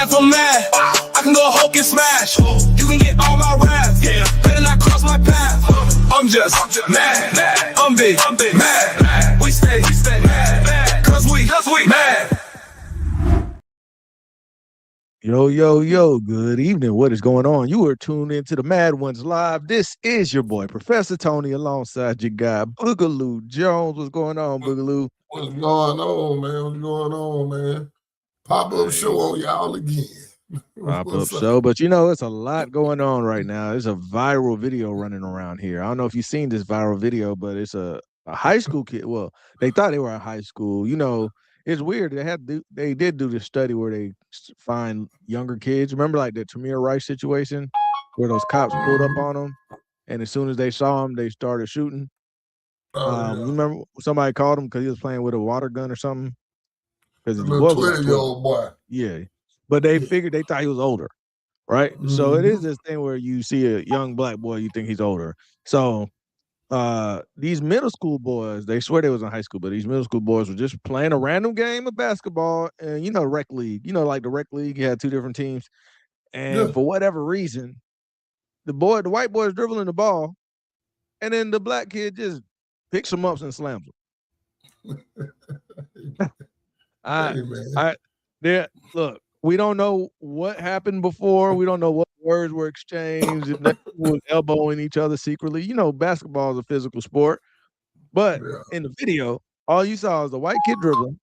if I'm mad, I can go Hulk and smash. You can get all my wrath, better not cross my path. I'm just mad, I'm big, mad. We stay mad, cause we mad. Yo, good evening. What is going on? You are tuned into the Mad Ones Live. This is your boy, Professor Tony, alongside your guy, Boogaloo Jones. What's going on, Boogaloo? What's going on, man? What's going on, man? Pop-up show on y'all again. Pop-up show, but you know, it's a lot going on right now. There's a viral video running around here. I don't know if you've seen this viral video, but it's a high school kid. Well, they thought they were in high school. You know, it's weird. They did do this study where they find younger kids. Remember, like the Tamir Rice situation, where those cops pulled up on them, and as soon as they saw him, they started shooting. You remember somebody called him because he was playing with a water gun or something? Because the little 20-year-old boy. Yeah, but they figured they thought he was older, right? So it is this thing where you see a young black boy, you think he's older. So these middle school boys, they swear they was in high school, but these middle school boys were just playing a random game of basketball, and you know, rec league. You know, like the rec league, you had two different teams, and for whatever reason, the white boy is dribbling the ball, and then the black kid just picks him up and slams him. Look, we don't know what happened before. We don't know what words were exchanged. If they were elbowing each other secretly. You know, basketball is a physical sport. But in the video, all you saw was the white kid dribbling,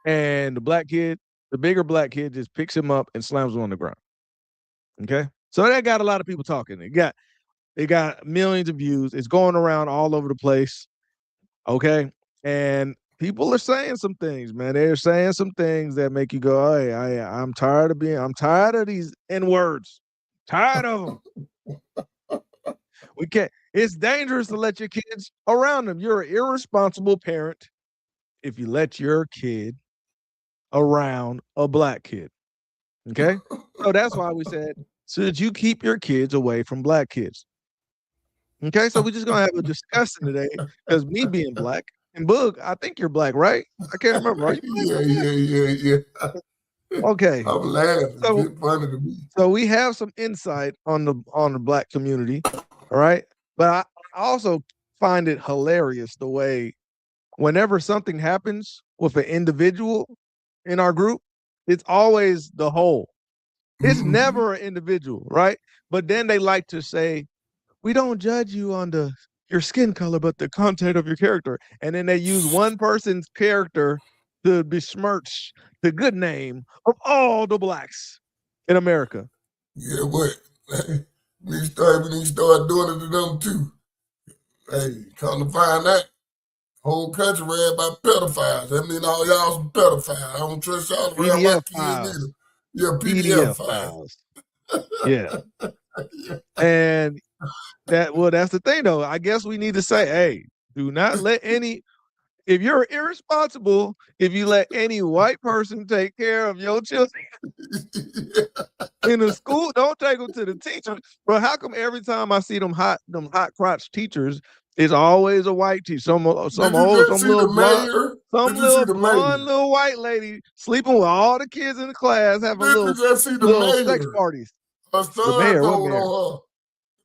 and the bigger black kid just picks him up and slams him on the ground. Okay? So that got a lot of people talking. It got millions of views. It's going around all over the place. Okay? And people are saying some things, man. They're saying some things that make you go, "Hey, I'm tired of these N-words. Tired of them." We can't. It's dangerous to let your kids around them. You're an irresponsible parent if you let your kid around a black kid. Okay? So that's why we said, should you keep your kids away from black kids? Okay, so we're just gonna have a discussion today because me being black. And Boog, I think you're black, right? I can't remember. Are you? Yeah. Okay. I'm laughing. It's funny to me. So we have some insight on the black community, all right? But I also find it hilarious the way whenever something happens with an individual in our group, it's always the whole. It's never an individual, right? But then they like to say, we don't judge you on your skin color, but the content of your character. And then they use one person's character to besmirch the good name of all the blacks in America. Yeah, what? When you start doing it to them too. Hey, come to find that whole country ran by pedophiles. That mean all y'all some pedophiles. I don't trust y'all to run my kids either. Yeah, PDF files. Yeah. And that's the thing though. I guess we need to say, hey, do not let if you're irresponsible, if you let any white person take care of your children in the school, don't take them to the teacher. But how come every time I see them hot crotch teachers, it's always a white teacher, some little blonde little white lady sleeping with all the kids in the class, having little sex parties. Her son told on her.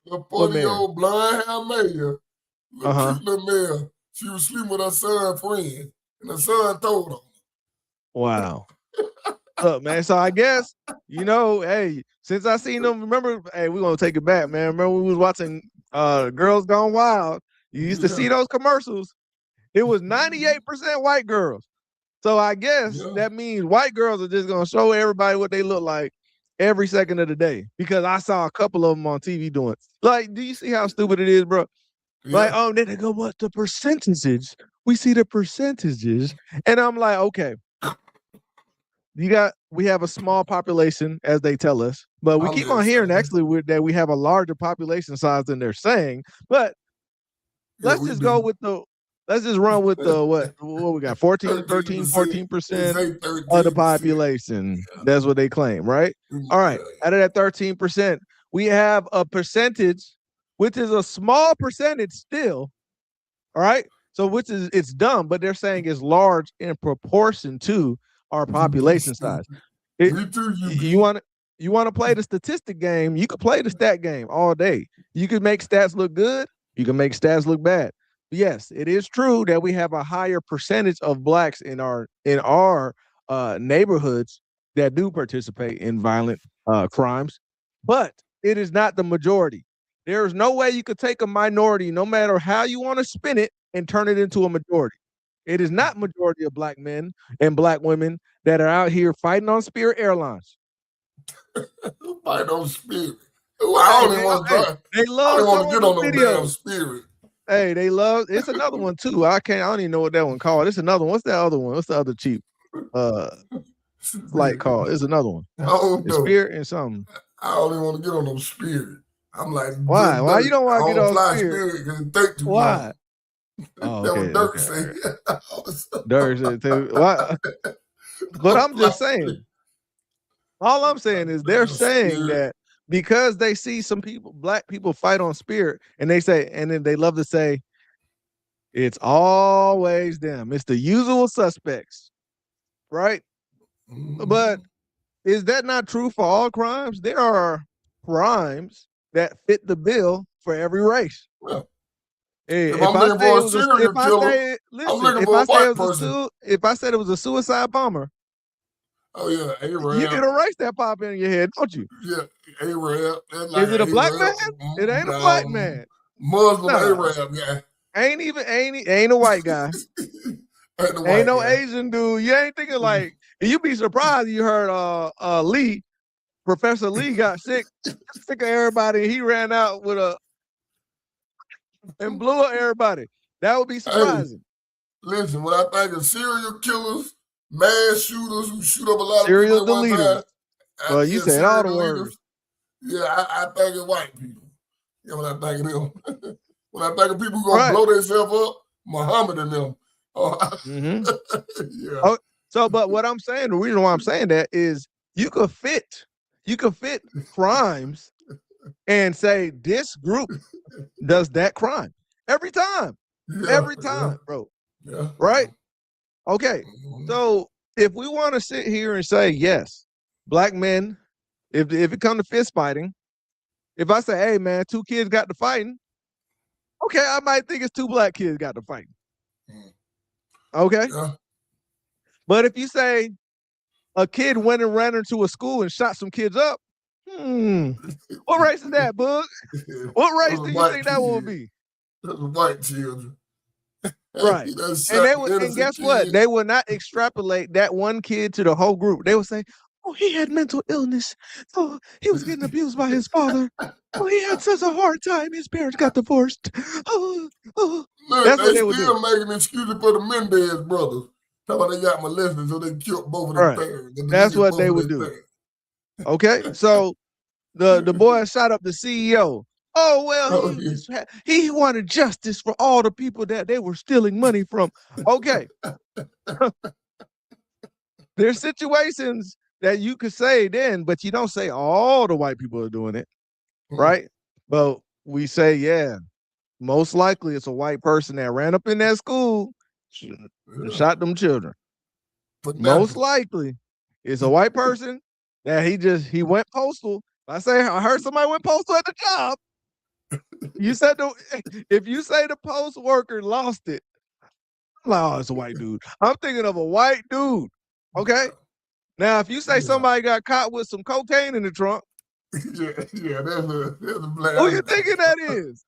The 40-year-old blonde hair mayor, cute little mayor, she was sleeping with her son's friend, and her son told her. Wow. Look, man, so I guess, you know, hey, since I seen them, remember, hey, we're going to take it back, man. Remember we was watching Girls Gone Wild? You used to see those commercials. It was 98% white girls. So I guess that means white girls are just going to show everybody what they look like every second of the day, because I saw a couple of them on TV doing it. Like, do you see how stupid it is, bro? Yeah. Like, then they go, what the percentages? We see the percentages. And I'm like, okay, we have a small population, as they tell us, but we keep on hearing actually that we have a larger population size than they're saying. But let's just run with the what we got, 14% of the population. That's what they claim, right? All right, out of that 13%, we have a percentage, which is a small percentage still, all right? So it's dumb, but they're saying it's large in proportion to our population size. Me too, You want to play the statistic game? You could play the stat game all day. You can make stats look good. You can make stats look bad. But yes, it is true that we have a higher percentage of blacks in our neighborhoods that do participate in violent crimes, but it is not the majority. There is no way you could take a minority, no matter how you want to spin it, and turn it into a majority. It is not majority of black men and black women that are out here fighting on Spirit Airlines. Fight on Spirit. I don't even want to. They love. I don't want to get on no damn Spirit. Hey, they love. It's another one too. I don't even know what that one called. It's another one. What's that other one? What's the other cheap flight called? It's another one. I don't know. Spirit and something. I don't even want to get on no Spirit. I'm like, why? Why you don't want to get on Spirit? Because it take too Why? Long. That was Dirk say. Dirk said too. Why? But I'm just saying. All I'm saying is they're saying that because they see some people, black people, fight on Spirit, and they say, and then they love to say, it's always them. It's the usual suspects, right? But is that not true for all crimes? There are crimes that fit the bill for every race. Well, if I said it was a suicide bomber, oh yeah, A-Rab. you can erase that pop in your head, don't you? Yeah, A-Rab. Like is it a black man? It ain't a black man. Muslim A-Rab guy. Ain't a white guy. ain't no Asian dude. You ain't thinking like you'd be surprised you heard Lee, Professor Lee got sick of everybody. He ran out with and blew up everybody. That would be surprising. Hey, listen, when I think of serial killers, mass shooters who shoot up a lot serial of people at one time. Well, you said all the words. Yeah, I think of white people. Yeah, when I think of them. When I think of people who gonna blow themselves up, Muhammad and them. Yeah. Oh, so, but what I'm saying, the reason why I'm saying that is you could fit crimes and say this group does that crime every time, bro. Yeah. Right? Okay. So if we want to sit here and say yes, black men, if it comes to fist fighting, if I say, hey man, 2 kids got to fighting, okay, I might think it's 2 black kids got to fighting. Okay. Yeah. But if you say a kid went and ran into a school and shot some kids up, what race is that, Bug? What race do you think that will be? Those are white children. Right. And guess what? They will not extrapolate that one kid to the whole group. They will say, oh, he had mental illness. Oh, he was getting abused by his father. Oh, he had such a hard time. His parents got divorced. Look, that's what they would do. Still making excuses for the Mendez brothers. How about they got molested, so they killed both of their parents. That's what they would do. Okay, so the boy shot up the CEO. Oh, well, he wanted justice for all the people that they were stealing money from. Okay. There's situations that you could say then, but you don't say all the white people are doing it, right? But we say, yeah, most likely it's a white person that ran up in that school and shot them children. Most likely it's a white person that he went postal. I heard somebody went postal at the job. You said if you say the post worker lost it, I'm like, oh, it's a white dude. I'm thinking of a white dude. Okay. Now, if you say somebody got caught with some cocaine in the trunk, that's a black. Who you thinking that is?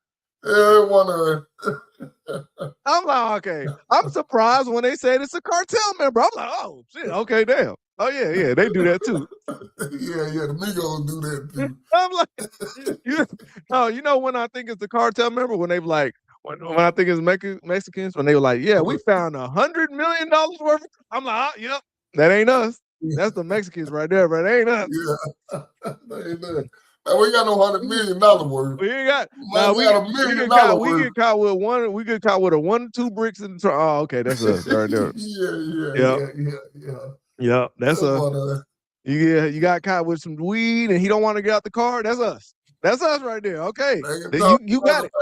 I'm like, okay. I'm surprised when they said it's a cartel member. I'm like, oh shit, okay, damn. Oh yeah, they do that too. Yeah, the Migos do that too. I'm like, you know when I think it's the cartel member, when they like, when I think it's Mexicans, when they were like, yeah, we found $100 million worth. I'm like, oh, yep, that ain't us. That's the Mexicans right there, but it ain't us. Yeah, that ain't us. Man, we got no $100 million worth. We ain't got. We got $1 million worth. We get caught with one. We get caught with a 1 or 2 bricks in the trunk. Oh, okay, that's us right there. Yeah, that's us. You got caught with some weed and he don't want to get out the car. That's us. That's us right there. Okay, you got it.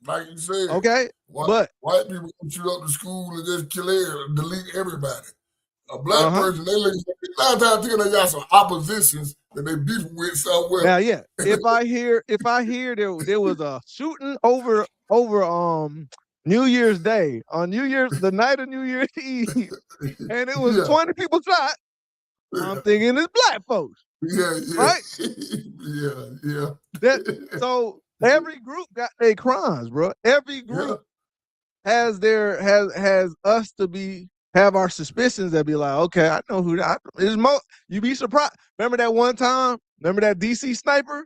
Like you said. Okay, but white people shoot up the school and just kill delete everybody. A black person, they look at 9 times out of 10 they got some oppositions that they beefing with somewhere. Now, yeah, if I hear there was a shooting over New Year's Day on the night of New Year's Eve, and it was Yeah. 20 people shot, I'm thinking it's black folks. Yeah, Right? yeah. So every group got their crimes, bro. Every group has us to have our suspicions that be like, okay, I know who that is. You be surprised. Remember that one time? Remember that DC sniper?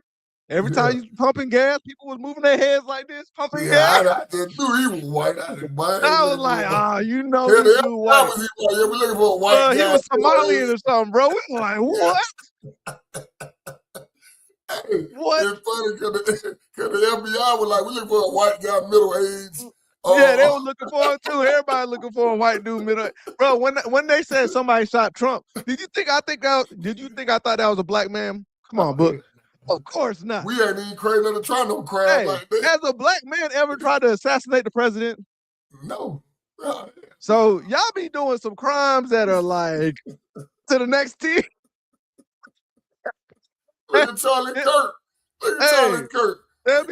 Every time you pumping gas, people was moving their heads like this, pumping gas. I just knew he was white. I was like, you know, yeah, this dude white. Was he white. Yeah, we're looking for a white guy. He was Somalian or something, bro. We were like, what? Hey, what? It's funny because the FBI was like, we're looking for a white guy, middle age. Yeah, they were looking for it too. Everybody looking for a white dude, middle. Bro, when they said somebody shot Trump, did you think I thought that was a black man? Come on, but of course not. We ain't even crazy enough to try no crime like that. Has a black man ever tried to assassinate the president? No. So y'all be doing some crimes that are like to the next tier. Look at Charlie Kirk. Look at Charlie Kirk. There'd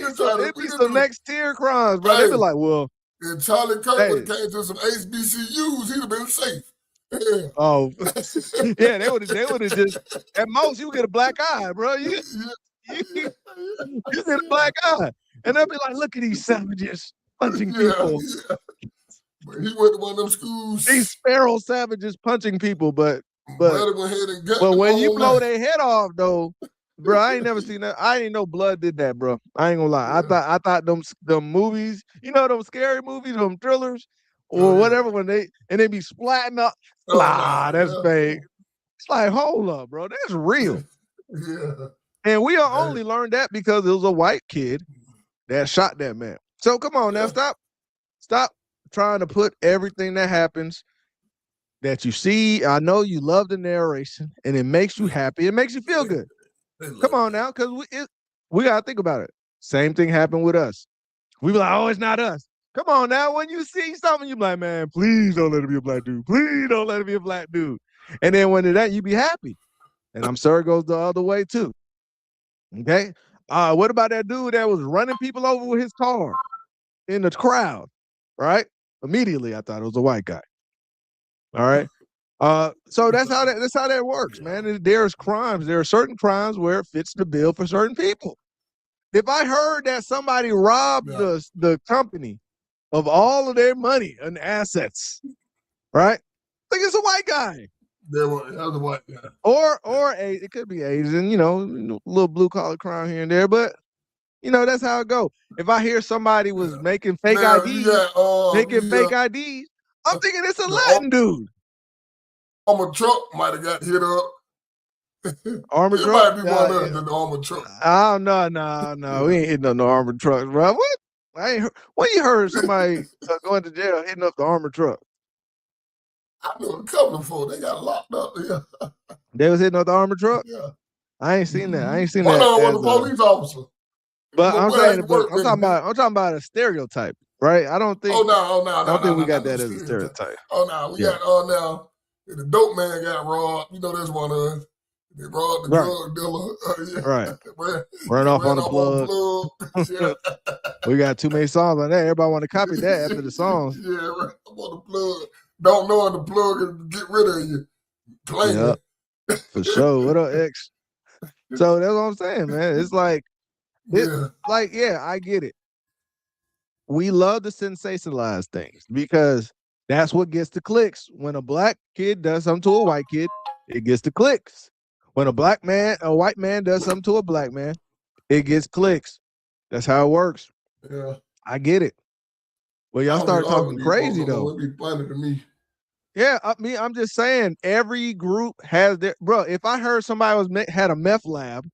be some next tier crimes, bro. They'd be like, well. If Charlie Kirk would have came to some HBCUs, he'd have been safe. Yeah. Oh, yeah, they would have just, at most, you would get a black eye, bro. You get a black eye. And they'll be like, look at these savages punching people. Yeah. But he went to one of them schools. These sparrow savages punching people, but when you blow their head off, though, bro, I ain't never seen that. I ain't know blood did that, bro. I ain't gonna lie. Yeah. I thought them movies, you know, them scary movies, them thrillers, or whatever, when they be splatting up. That's fake. It's like, hold up, bro. That's real. Yeah. And we only learned that because it was a white kid that shot that man. So come on now, stop trying to put everything that happens that you see. I know you love the narration, and it makes you happy. It makes you feel good. Come on now, because we got to think about it. Same thing happened with us. We be like, oh, it's not us. Come on now. When you see something, you be like, man, please don't let it be a black dude. Please don't let it be a black dude. And then when it that, you be happy. And I'm sure it goes the other way too. Okay? What about that dude that was running people over with his car in the crowd? Right? Immediately, I thought it was a white guy. All right? So that's how that works, man. There's crimes. There are certain crimes where it fits the bill for certain people. If I heard that somebody robbed the company of all of their money and assets, right? I think it's a white guy. That was a white guy. Or it could be Asian, you know, little blue collar crime here and there, but you know, that's how it goes. If I hear somebody was making fake IDs, fake IDs, I'm thinking it's a Latin dude. Armored truck might have got hit up. Armored it truck? Might be one of the armored truck. Oh, no. We ain't hitting no armored trucks, bro. What? When you heard somebody going to jail hitting up the armored truck? I know a couple of folks. They got locked up. Yeah. They was hitting up the armored truck? Yeah. I ain't seen that. I ain't seen that. One was a police officer. But I'm talking about a stereotype, right? I don't think. I don't think we got that as a stereotype. Oh no, we got now. The dope man got robbed. You know, that's one of us. They robbed the drug dealer. Right. Run off on the plug. Yeah. We got too many songs on that. Everybody want to copy that after the songs. Yeah, right. I'm on the plug. Don't know the plug and get rid of you. Play for sure. What up, X? So that's what I'm saying, man. It's like, I get it. We love to sensationalize things because that's what gets the clicks. When a black kid does something to a white kid, it gets the clicks. When a white man does something to a black man, it gets clicks. That's how it works. Yeah. I get it. Well, y'all start talking crazy though. It'd be funny to me. Yeah, I'm just saying every group has their if I heard somebody had a meth lab,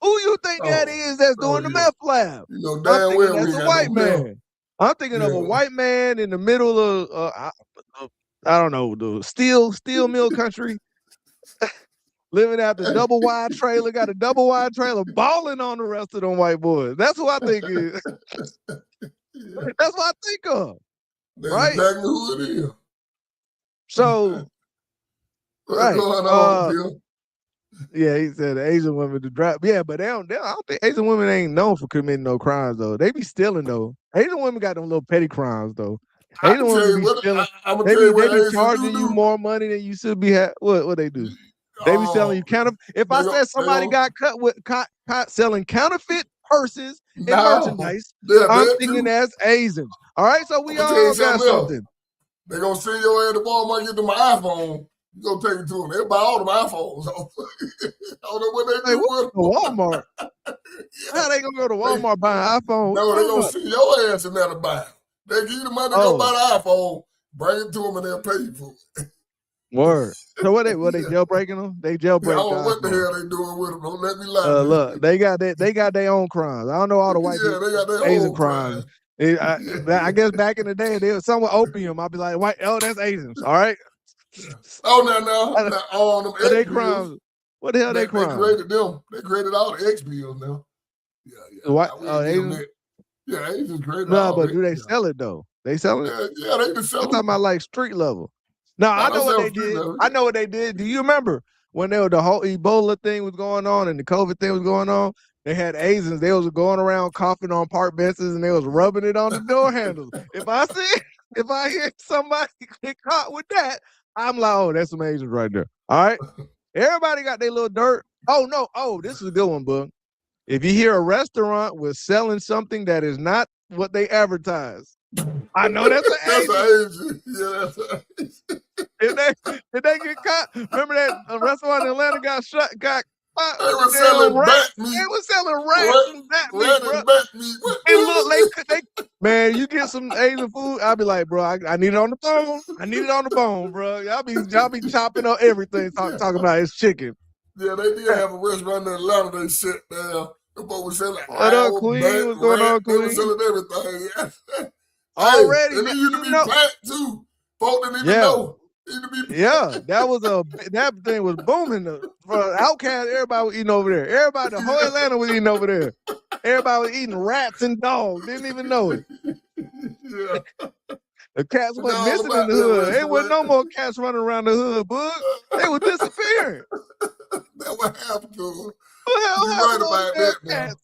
who you think that is that's doing the meth lab? You know damn well that's a white man. I'm thinking of a white man in the middle of I don't know, the steel mill country, living out the double wide trailer, got a double wide trailer, balling on the rest of them white boys. That's who I think is. That's what I think of. That's right? exactly who it is. So What's Right. going on, Bill? Yeah, he said Asian women to drop. Yeah, but I don't think Asian women ain't known for committing no crimes though. They be stealing though. Asian women got them little petty crimes though. I Asian can tell women you be what stealing. I'm gonna tell you They what be Asians charging you do. more money than you should be. What they do? They be selling you counterfeit. If I said somebody got caught selling counterfeit purses and merchandise, I'm thinking that's Asians. All right, so we all got something. They're gonna send your ass to Walmart, get them an iPhone. You gonna take it to them. They buy all them iPhones. I don't know what they do with them. Walmart. How they gonna go to Walmart buy an iPhone? No, they gonna send your ass in there to buy. They give you the money to go buy the iPhone, bring it to them, and they'll pay you for it. Word. So what they jailbreaking them? They jailbreak. I don't know what the hell they doing with them. Don't let me lie. Look, they got their own crimes. I don't know all the white people. They got their Asian own crimes. I guess back in the day, they was some with opium. I'd be like, "White, that's Asians." All right. Oh no, all them X they crimes. What the hell they crimes? They created them. They created all the X bills now. Yeah. What? Asians? Yeah, Asians created. No, but do they sell it though? They sell it. Yeah, they can sell it. I'm talking about like street level. No, I know what they did. I know what they did. Do you remember when the whole Ebola thing was going on and the COVID thing was going on? They had Asians. They was going around coughing on park benches and they was rubbing it on the door handles. If I hear somebody get caught with that, I'm like, oh, that's some Asians right there. All right. Everybody got their little dirt. Oh no. Oh, this is a good one, bud. If you hear a restaurant was selling something that is not what they advertise, I know that's an Asian. Yeah, that's an Asian. If they get caught, remember that restaurant in Atlanta got shut, got caught. They were selling bat meat. They were selling rats and bat meat, bro. And look, man, you get some Asian food, I'll be like, bro, I need it on the bone. I need it on the bone, bro. Y'all be chopping up everything, talking about it's chicken. Yeah, they did have a restaurant in Atlanta. They shut down. The boy was selling. What up, Queen? What's going on, Queen? They were selling everything. Already, and it used to be packed too. Folk didn't even know. That thing was booming. For Outcast, everybody was eating over there. Everybody, the whole Atlanta was eating over there. Everybody was eating rats and dogs. Didn't even know it. Yeah. The cats wasn't missing in the hood. There wasn't no more cats running around the hood, bud. They were disappearing. That what happened to them. You're right about that, man.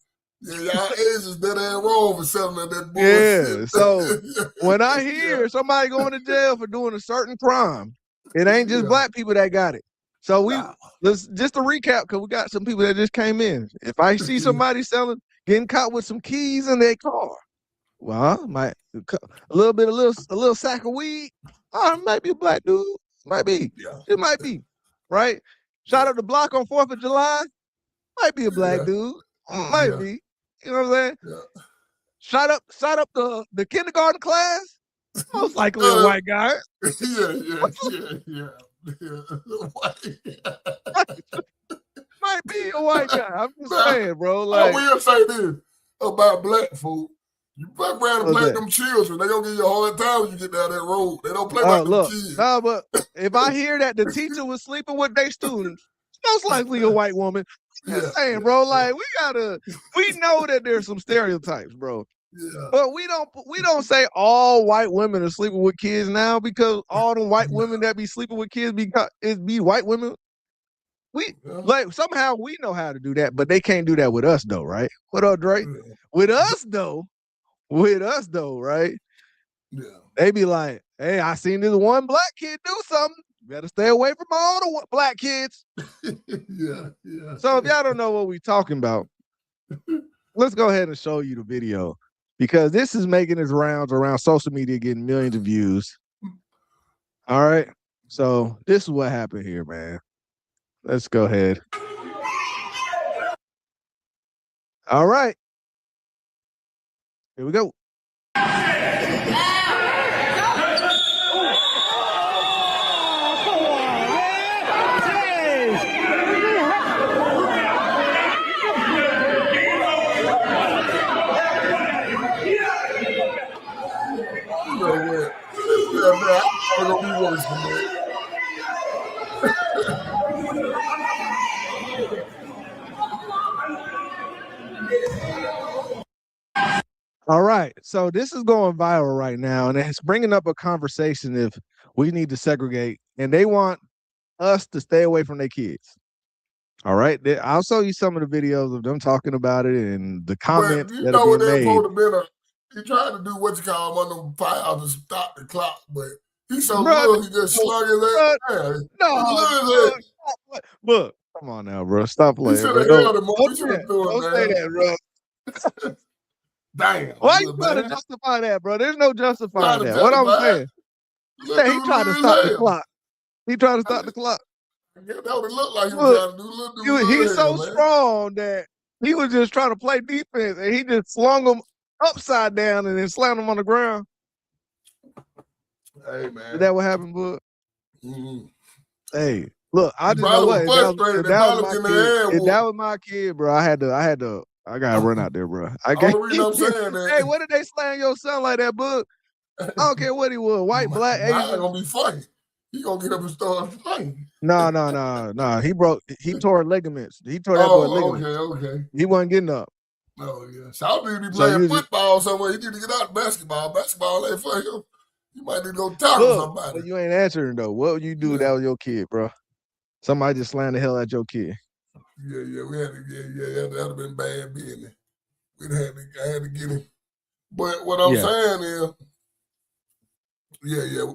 Yeah, y'all Asians that ain't wrong for selling that bullshit. Yeah, so when I hear somebody going to jail for doing a certain crime, it ain't just black people that got it. So let's just to recap, because we got some people that just came in. If I see somebody getting caught with some keys in their car, well, a little sack of weed. Oh, it might be a black dude. Might be. Yeah. It might be. Right? Shot up the block on 4th of July. Might be a black dude. Might be. You know what I'm saying? Yeah. Shot up the kindergarten class. Most likely a white guy. Yeah. Might be a white guy. I'm just saying, bro. Like, I will say this about black folk. You fuck around and play them children. They gonna give you a hard time when you get down that road. They don't play like them kids. No, but if I hear that the teacher was sleeping with their students, most likely a white woman. I'm just saying, bro. Like we know that there's some stereotypes, bro. Yeah. But we don't say all white women are sleeping with kids now, because all the white women that be sleeping with kids be white women. Like somehow we know how to do that, but they can't do that with us though, right? What up, Drake? Yeah. With us though, right? Yeah. They be like, hey, I seen this one black kid do something. Better stay away from all the black kids. Yeah. So if y'all don't know what we're talking about, let's go ahead and show you the video, because this is making its rounds around social media, getting millions of views. All right. So this is what happened here, man. Let's go ahead. All right. Here we go. I'm gonna be worse than that. All right, so this is going viral right now, and it's bringing up a conversation if we need to segregate, and they want us to stay away from their kids. All right. I'll show you some of the videos of them talking about it and the comments But you that know are what being they're made. supposed to be he tried to do what you call one of them fouls to stop the clock, but he's so Bruh, little he just slung his ass down. no, look, come on now, bro. Stop He playing, should bro. have Don't, held him. don't We say should that. have threw him Don't say down. that, bro. Damn. Why you little trying to man. justify that, bro? There's no justifying Trying to that. What I'm justify it. saying, Little he dude tried to lose stop his the hell. clock. He tried to stop the clock. Yeah, that would look like he was Look, trying to do. Little dude he's lose so hell, man. strong that he was just trying to play defense, and he just slung him upside down and then slammed him on the ground. Hey, Is man. that what happened, bud? Mhm. Hey, look, I He just know probably what. was If frustrated. They that was probably my getting kid, their ass if that whooped. was my kid, bro, I gotta run out there, bro. I Only can't. reason I'm saying that, Hey, what did they slam your son like that, bud? I don't care what he was, white, black, mine Asian. gonna be funny. He gonna get up and start fighting. No. He tore ligaments. He tore that boy ligaments. Okay. He wasn't getting up. Oh yeah. South need to be So playing you just football somewhere. He need to get out of basketball. Basketball ain't for him. You might need to go tackle look, somebody. but you ain't answering though. What would you do if that was your kid, bro? Somebody just slammed the hell out your kid. Yeah. We had to, that'd have been bad business. I had to get him. But what I'm saying is, yeah.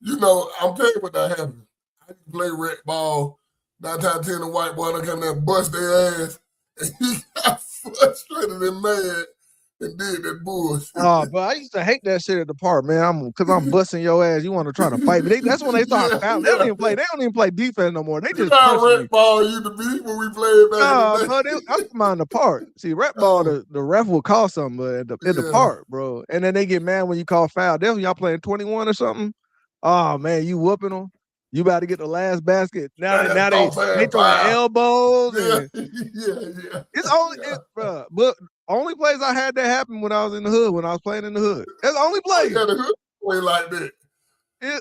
You know, I'm telling you what that happened. I used to play rec ball. 9 times 10, the white boy done come there and bust their ass. And he got frustrated and mad and did that bullshit. Oh, but I used to hate that shit at the park, man. Because I'm busting your ass. You want to try to fight me? That's when they start fouling. They don't even play defense no more. They You just know how punching you. rec ball used to be when we played back in the day? But I'm talking about in the park. See, rec ball, the ref will call something, but at the park, bro. And then they get mad when you call foul. Then when y'all playing 21 or something, oh man, you whooping them. You about to get the last basket. Now they throwing elbows. And Yeah. it's only, bro. But only place I had that happen when I was in the hood, when I was playing in the hood. That's the only place. Yeah, the hood play like that.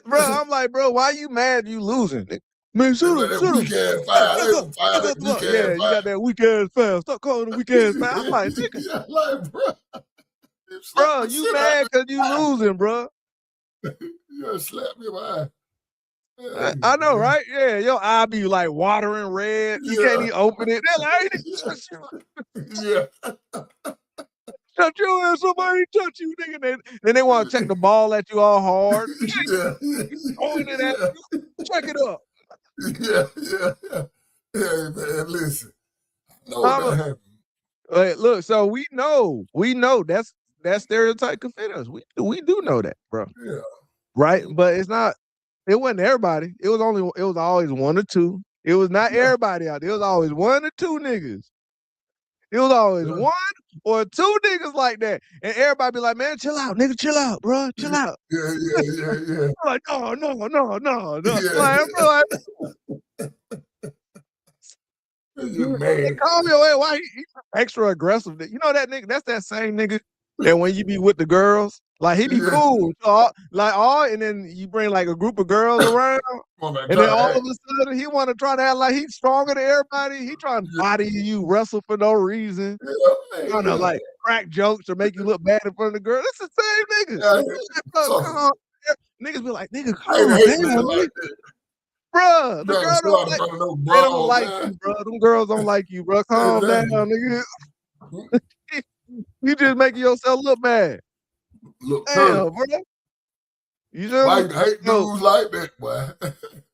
Bro, I'm like, bro, why you mad you losing? Man, shoot him. Weak ass foul. Yeah, you got that weak ass foul. Stop calling the weak ass foul. I'm like, nigga. Like, bro, you mad because you losing, bro. You slap me in my eye. I know, right? Yeah, your eye be like watering red. You can't even open it. They're like, touch you and somebody touch you, nigga. Then they want to check the ball at you all hard. Throwing it at you. Check it up. Yeah. Hey, man, listen. No, that happened. Hey, look, so we know that's stereotype can fit us. We do know that, bro. Yeah. Right? But it wasn't everybody. It was always one or two. It was not everybody out there. It was always one or two niggas. It was always one or two niggas like that. And everybody be like, man, chill out, nigga, chill out, bro. Chill out. Yeah. Like, no. Man. Call me away. Why he extra aggressive? You know that nigga? That's that same nigga that when you be with the girls, like he be cool. So, and then you bring like a group of girls around, and then all of a sudden he want to try to act like he's stronger than everybody. He trying to body you, wrestle for no reason. Trying to like crack jokes or make you look bad in front of the girl. That's the same nigga. Niggas be like, nigga, calm down. Bruh, the girl don't like you, bro. Them girls don't like you, bro. Calm down, nigga. You just making yourself look bad. Damn, bro. You just like hate dudes like that, boy.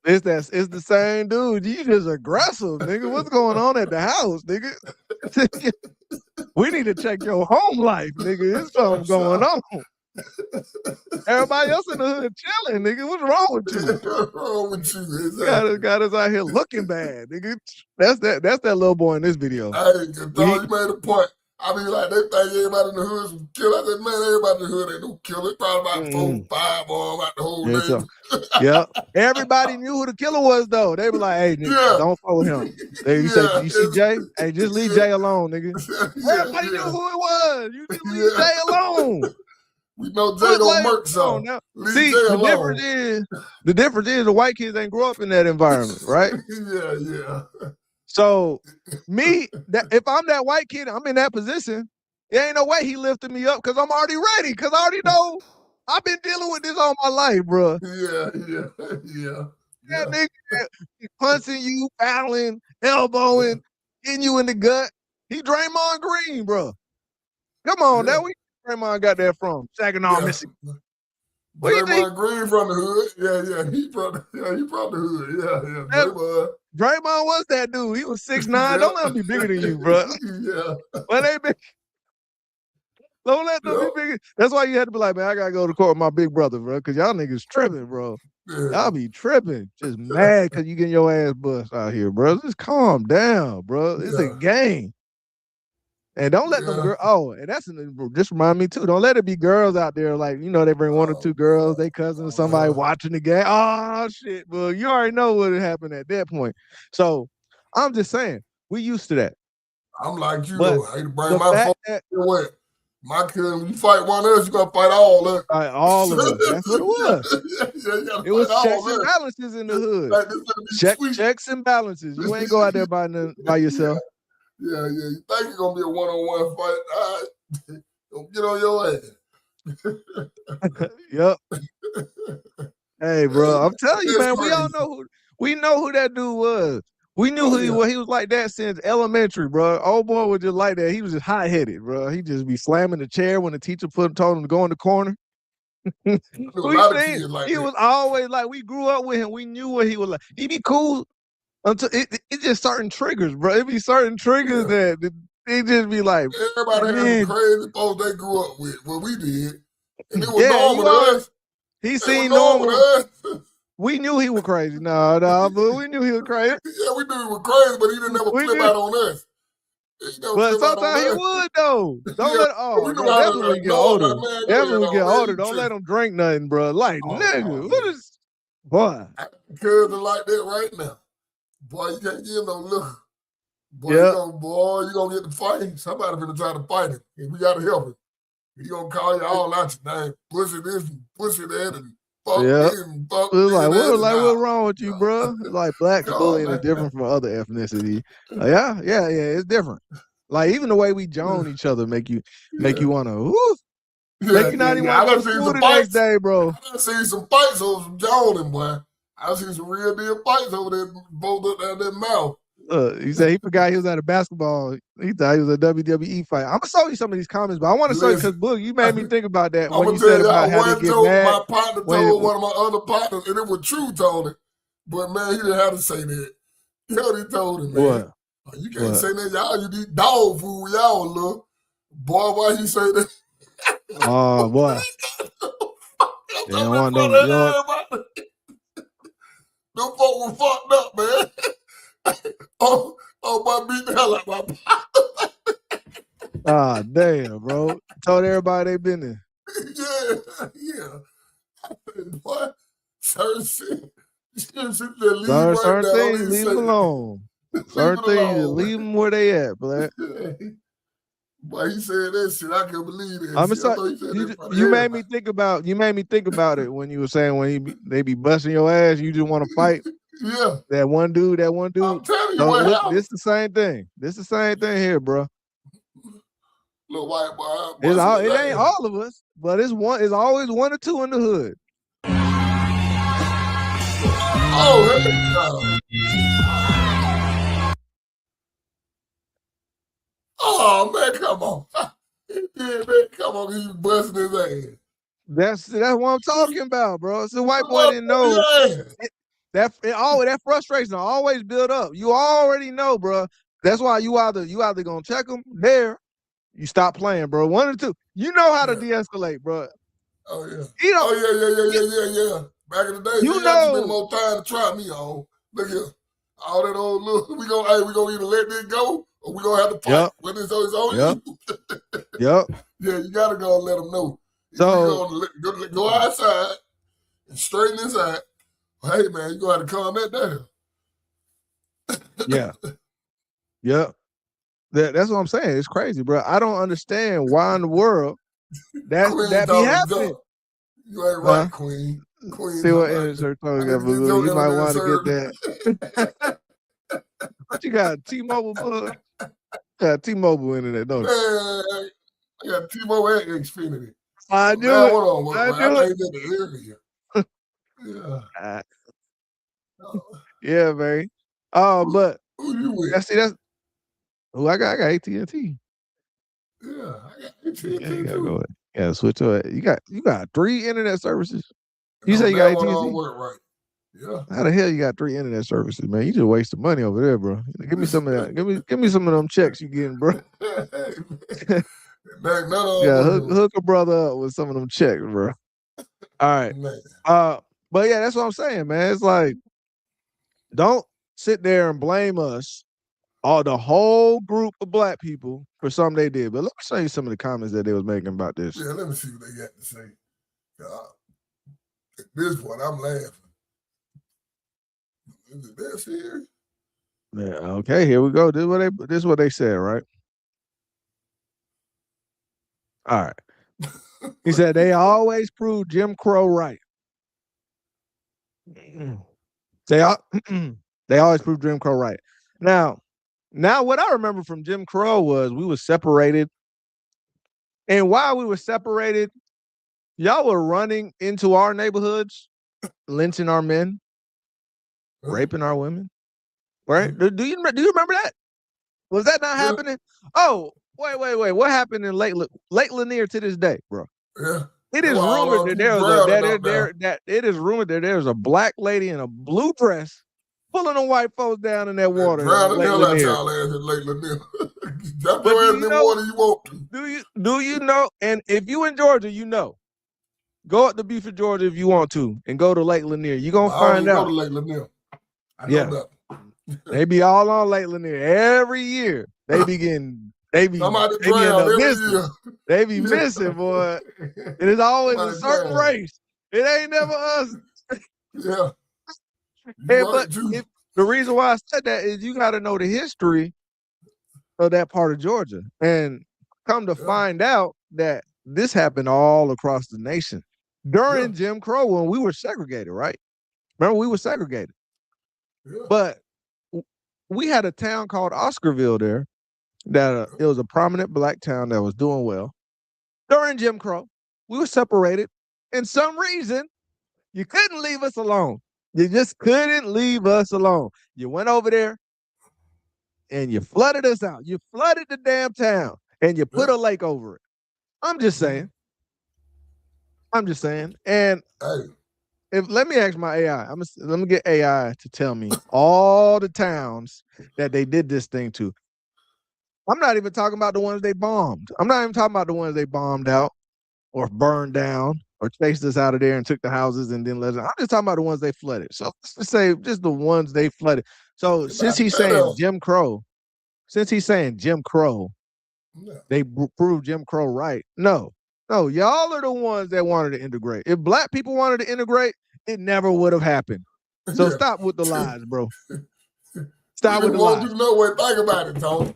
It's the same dude. You just aggressive, nigga. What's going on at the house, nigga? We need to check your home life, nigga. There's something going on. Everybody else in the hood chilling, nigga. What's wrong with you? What's wrong with you? Exactly. Got us out here looking bad, nigga. That's that little boy in this video. Hey, you made a point. I mean, like, they think everybody in the hood is a killer. I said, man, everybody in the hood ain't no killer. Probably about 4, 5 of them out the whole name. Yeah. Everybody knew who the killer was, though. They were like, hey, nigga, don't follow him. You see Jay? Hey, just leave Jay alone, nigga. Everybody knew who it was. You just leave Jay alone. We know Jay don't murk something. See, the difference is the white kids ain't grow up in that environment, right? Yeah. So if I'm that white kid, I'm in that position. There ain't no way he lifted me up because I'm already ready. Because I already know I've been dealing with this all my life, bro. Yeah. That Yeah. nigga he punching you, fouling, elbowing, hitting you in the gut. He Draymond Green, bro. Come on, Yeah. that we Draymond got that from Saginaw, Yeah. Mississippi. What do you think? Draymond Green from the hood. Yeah. He from the hood. Yeah. That, Draymond. Draymond was that dude. He was 6'9". Yeah. Don't let him be bigger than you, bro. Yeah. Well, they big. Don't let them be bigger. That's why you had to be like, man, I gotta go to court with my big brother, bro, because y'all niggas tripping, bro. Yeah. Y'all be tripping, just mad because you getting your ass bust out here, bro. Just calm down, bro. It's a game. And don't let them girls. Oh, and that's just remind me too. Don't let it be girls out there like they bring one or two girls, they cousins, somebody watching the game. Oh shit, well you already know what happened at that point. So I'm just saying we used to that. I'm like you. But though. I hate to bring my phone. My kid, when you fight one of us, you gotta fight all of us. All of us. That's what it was. It was checks and balances in the hood. Like, checks and balances. You ain't go out there by yourself. Yeah. You think it's gonna be a one-on-one fight? All right. Don't get on your ass. Yep. Hey, bro, I'm telling you, man. We know who that dude was. We knew who he was. He was like that since elementary, bro. Old boy was just like that. He was just hot-headed, bro. He just be slamming the chair when the teacher told him to go in the corner. He was always like, we grew up with him. We knew what he was like. He be cool until it just certain triggers, bro. It be certain triggers that it just be like. Everybody had crazy folks they grew up with. What we did. And it was normal to us. He seen normal. We knew he was crazy. No, but we knew he was crazy. Yeah, we knew he was crazy, but he didn't ever flip out on us. But sometimes he would though. Don't let that's when we get older. That's when we get older. Don't let him drink nothing, bro. Like nigga, what is boy? Kids are like that right now. Boy, you can't give no look. Boy, you gonna get the fight. Somebody gonna try to fight him, and we gotta help him. He gonna call you all out your name, pussy this and pussy that, and fuck this and fuck this. What's wrong with you, bro? It's like black bullying is different from other ethnicity. Yeah, it's different. Like even the way we joan each other make you wanna make you not even want to go to school the next day, bro. I seen some fights over some joning, boy. I seen some real deal fights over there, both up there in their mouth. He said he forgot he was at a basketball. He thought he was a WWE fight. I'm gonna show you some of these comments, but I want to show you because Boog, you made me think about that when you said about how they get mad. My partner told one of my other partners, and it was true, Tony. But man, he didn't have to say that. You know what he told him, man? What? Oh, you can't say that, y'all. You eat dog food, y'all look. Boy, why he say that? Oh boy. They don't want them. Them folk were fucked up, man. Boy, beat the hell out of my partner. Ah, damn, bro. Told everybody they been there. Yeah. Boy, certain shit. Certain things, leave them alone. Certain things, just leave them where they at, black. Boy, he said that shit. I can't believe it. I'm sorry. You made me think about. You made me think about it when you were saying when they be busting your ass. You just want to fight. Yeah. That one dude. I'm telling you, this the same thing. This the same thing here, bro. Little white boy. It ain't all of us, but it's always one or two in the hood. Oh man, come on. Yeah, man, come on, he's busting his ass. That's what I'm talking about, bro. So white boy didn't know that frustration always build up. You already know, bro. That's why you either gonna check them there, you stop playing, bro. One or two. You know how to de-escalate, bro. Oh yeah. Yeah. Back in the day, you spend more time to try me on. Look here, all that old look. We gonna either let this go or we gonna have to fight. When it's on you. Yep. Yeah, you gotta go and let them know. So go outside and straighten this out. Hey man, you gonna have to calm that down. Yeah. Yep. That's what I'm saying. It's crazy, bro. I don't understand why in the world that be happening. You ain't right, Queen. See what insert told you. You might want to get that. What you got? T-Mobile, bud? Got T-Mobile internet, don't you? Man, I got T-Mobile and Xfinity. I do man, it. Hold on, I do it. In the area. Yeah. Yeah, man. But Who you with? that's who I got. I got AT&T. Yeah, I got AT&T Yeah, you gotta too. go. Yeah, switch to it. You got 3 internet services. You No, say you got that one don't AT&T? work right. Yeah. How the hell you got 3 internet services, man? You just wasting money over there, bro. Give me some of that. Give me some of them checks you getting, bro. None of Yeah, them hook a brother up with some of them checks, bro. All right. man. But yeah, that's what I'm saying, man. It's like, don't sit there and blame us, all the whole group of black people, for something they did. But let me show you some of the comments that they was making about this. Yeah, let me see what they got to say. At this point, I'm laughing. Is it that serious? Yeah, okay, here we go. This is what they said, right? All right. He said they always prove Jim Crow right. They always prove Jim Crow right. Now what I remember from Jim Crow was we were separated. And while we were separated, y'all were running into our neighborhoods, lynching our men, raping our women. Right? Do you remember that? Was that not happening? Oh, wait. What happened in Lake Lanier to this day, bro? Yeah. It is rumored that it is rumored that there's a black lady in a blue dress pulling the white folks down in that water. Drowning Lake hell out Lanier. y'all ass in Lake Lanier. Jump your ass in the water you want to. Do you know? And if you in Georgia, you know. Go up to Beaufort, Georgia if you want to, and go to Lake Lanier. You're gonna find out. Go to Lake Lanier. Yeah. They be all on Lake Lanier every year. They be missing. They be missing, boy. It is always a certain race. It ain't never us. Yeah. But the reason why I said that is you got to know the history of that part of Georgia, and come to find out that this happened all across the nation during Jim Crow when we were segregated. Right? Remember, we were segregated. Yeah. But we had a town called Oscarville there that it was a prominent black town that was doing well. During Jim Crow, we were separated. In some reason, you couldn't leave us alone. You just couldn't leave us alone. You went over there and you flooded us out. You flooded the damn town and you put a lake over it. I'm just saying. And let me ask my AI. Let me get AI to tell me all the towns that they did this thing to. I'm not even talking about the ones they bombed. I'm not even talking about the ones they bombed out or burned down or chased us out of there and took the houses and then let us. I'm just talking about the ones they flooded. So let's say just the ones they flooded. So since he's saying Jim Crow, they proved Jim Crow right. No, y'all are the ones that wanted to integrate. If black people wanted to integrate, it never would have happened. So stop with the lies, bro. Stop with the lies. You know what? Think about it, Tony.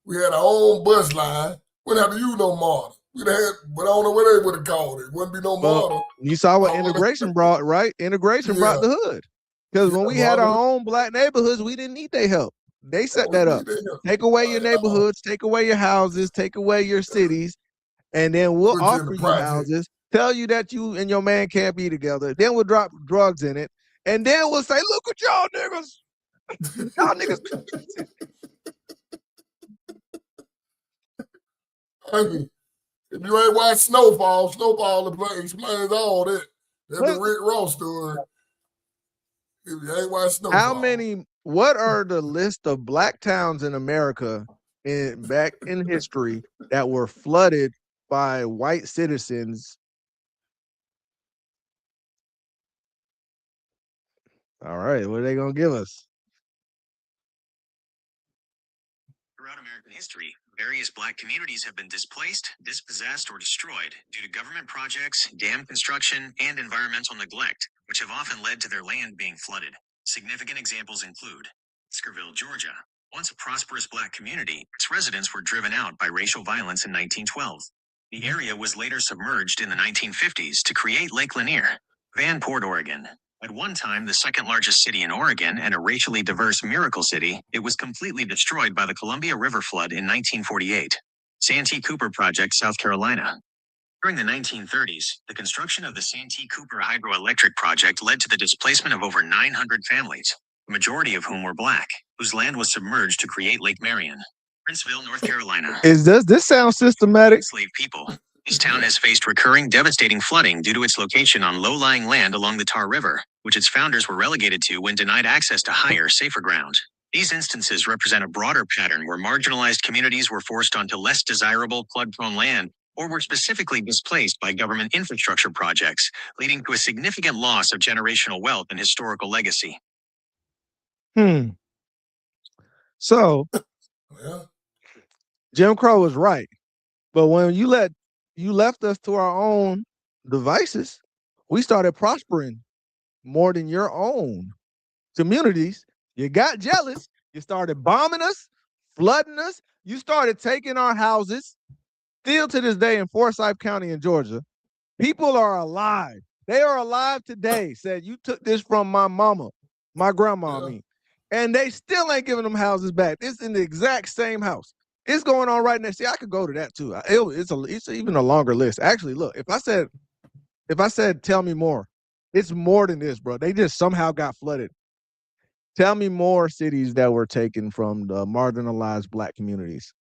We had our own bus line. We didn't have to use no model. We'd have had, but I don't know what they would have called it. Wouldn't be no model. You saw what integration brought, right? Integration brought the hood. Because when we had our own black neighborhoods, we didn't need their help. They set that up. Take away your neighborhoods, take away your houses, take away your cities, and then we'll offer you houses, tell you that you and your man can't be together. Then we'll drop drugs in it, and then we'll say, look at y'all niggas. Y'all niggas. If you ain't watched Snowfall explains all that. That's the Rick Ross story. If you ain't watched Snowfall. What are the list of black towns in America back in history that were flooded by white citizens? All right, what are they going to give us? Throughout American history, various black communities have been displaced, dispossessed, or destroyed due to government projects, dam construction, and environmental neglect, which have often led to their land being flooded. Significant examples include Oscarville, Georgia. Once a prosperous black community, its residents were driven out by racial violence in 1912. The area was later submerged in the 1950s to create Lake Lanier. Vanport, Oregon. At one time the second largest city in Oregon and a racially diverse miracle city, it was completely destroyed by the Columbia River flood in 1948. Santee Cooper Project, South Carolina. During the 1930s, the construction of the Santee Cooper hydroelectric project led to the displacement of over 900 families, the majority of whom were Black, whose land was submerged to create Lake Marion. Princeville, North Carolina. Does this sound systematic? Enslaved people. This town has faced recurring devastating flooding due to its location on low-lying land along the Tar River, which its founders were relegated to when denied access to higher, safer ground. These instances represent a broader pattern where marginalized communities were forced onto less desirable, flood-prone land or were specifically displaced by government infrastructure projects, leading to a significant loss of generational wealth and historical legacy. So, Yeah. Jim Crow was right. But when you left us to our own devices, we started prospering more than your own communities. You got jealous. You started bombing us, flooding us. You started taking our houses. Still to this day in Forsyth County in Georgia, people are alive. They are alive today. Said you took this from my mama, my grandma, I mean, and they still ain't giving them houses back. It's in the exact same house. It's going on right next. See, I could go to that too. It's even a longer list. Actually, look, if I said tell me more, it's more than this, bro. They just somehow got flooded. Tell me more cities that were taken from the marginalized Black communities.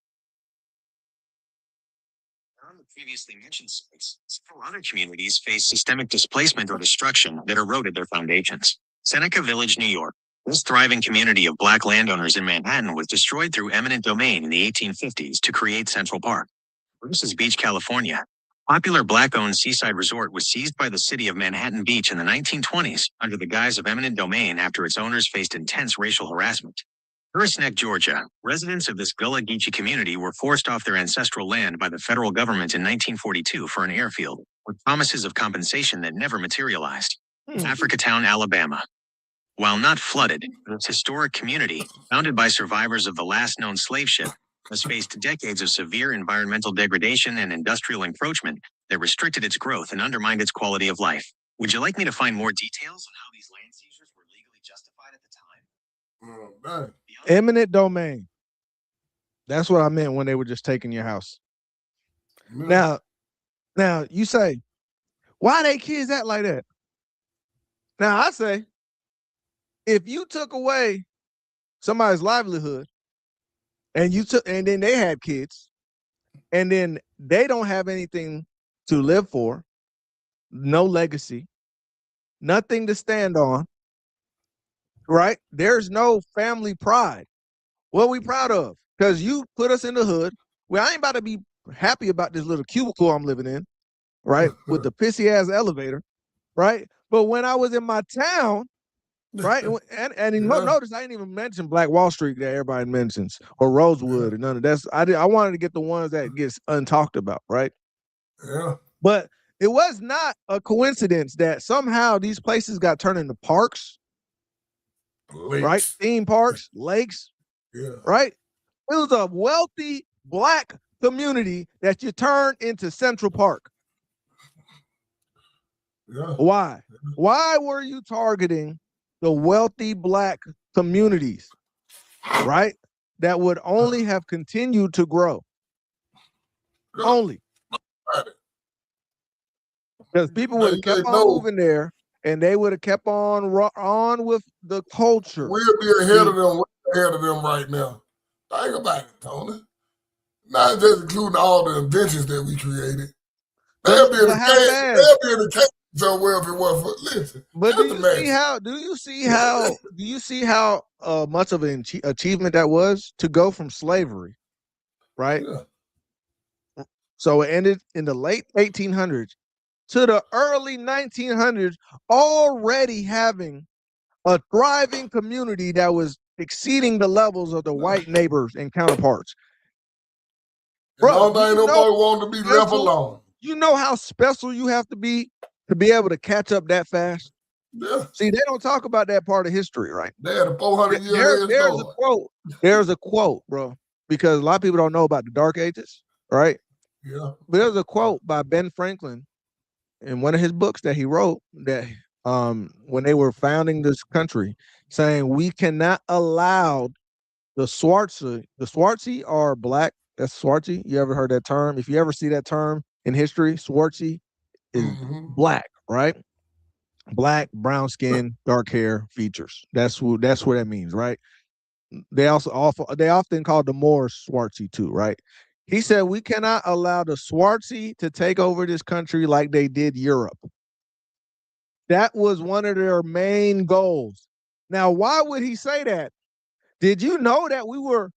On the previously mentioned sites, several other communities faced systemic displacement or destruction that eroded their foundations. Seneca Village, New York. This thriving community of Black landowners in Manhattan was destroyed through eminent domain in the 1850s to create Central Park. Bruce's Beach, California. Popular Black-owned seaside resort was seized by the city of Manhattan Beach in the 1920s under the guise of eminent domain after its owners faced intense racial harassment. Harris Neck, Georgia. Residents of this Gullah Geechee community were forced off their ancestral land by the federal government in 1942 for an airfield, with promises of compensation that never materialized. Africatown, Alabama. While not flooded, this historic community, founded by survivors of the last known slave ship, has faced decades of severe environmental degradation and industrial encroachment that restricted its growth and undermined its quality of life. Would you like me to find more details on how these land seizures were legally justified at the time? Eminent domain. That's what I meant when they were just taking your house. Now you say, why they kids act like that? Now I say, if you took away somebody's livelihood and then they had kids and then they don't have anything to live for, no legacy, nothing to stand on, right? There's no family pride. What are we proud of? Because you put us in the hood. Well, I ain't about to be happy about this little cubicle I'm living in, right? With the pissy ass elevator, right? But when I was in my town, right? And notice I didn't even mention Black Wall Street that everybody mentions or Rosewood or none of that. I wanted to get the ones that gets untalked about, right? Yeah. But it was not a coincidence that somehow these places got turned into parks, right? Theme parks, lakes, right? It was a wealthy Black community that you turned into Central Park. Yeah. Why? Why were you targeting the wealthy Black communities, right? That would only have continued to grow. Only. Because people would have kept on moving there and they would have kept on with the culture. We'll be ahead of them right now. Think about it, Tony. Not just including all the inventions that we created. They'll be in the case somewhere if it wasn't for listen. But do you see how much of an achievement that was to go from slavery, right? Yeah. So it ended in the late 1800s to the early 1900s, already having a thriving community that was exceeding the levels of the white neighbors and counterparts. Bro, nobody wanted to be left alone. You know how special you have to be able to catch up that fast? Yeah. See, they don't talk about that part of history, right? They had a 400-year There's a quote. There's a quote, bro, because a lot of people don't know about the Dark Ages, right? Yeah. But there's a quote by Ben Franklin in one of his books that he wrote that when they were founding this country, saying we cannot allow the Swartzy are Black. That's Swartzy. You ever heard that term? If you ever see that term in history. Swartzy is Mhm. black, right? Black, brown skin, dark hair, features. That's what that means, right? They often call the Moors Swartzy too, right? He said we cannot allow the Swartzy to take over this country like they did Europe. That was one of their main goals. Now, why would he say that? Did you know that we were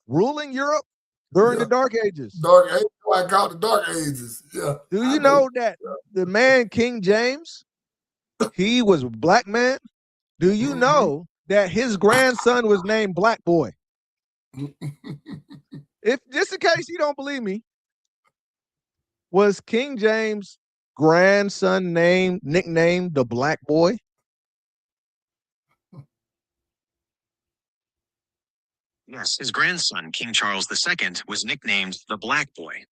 ruling Europe during the Yeah. Dark Ages? Dark Ages, I call the Dark Ages. Yeah. Do I you know that the man King James, he was a black man? Do you Mhm. know that his grandson was named Black Boy? If just in case you don't believe me, was King James' grandson nicknamed the Black Boy? Yes, his grandson, King Charles II, was nicknamed the Black Boy.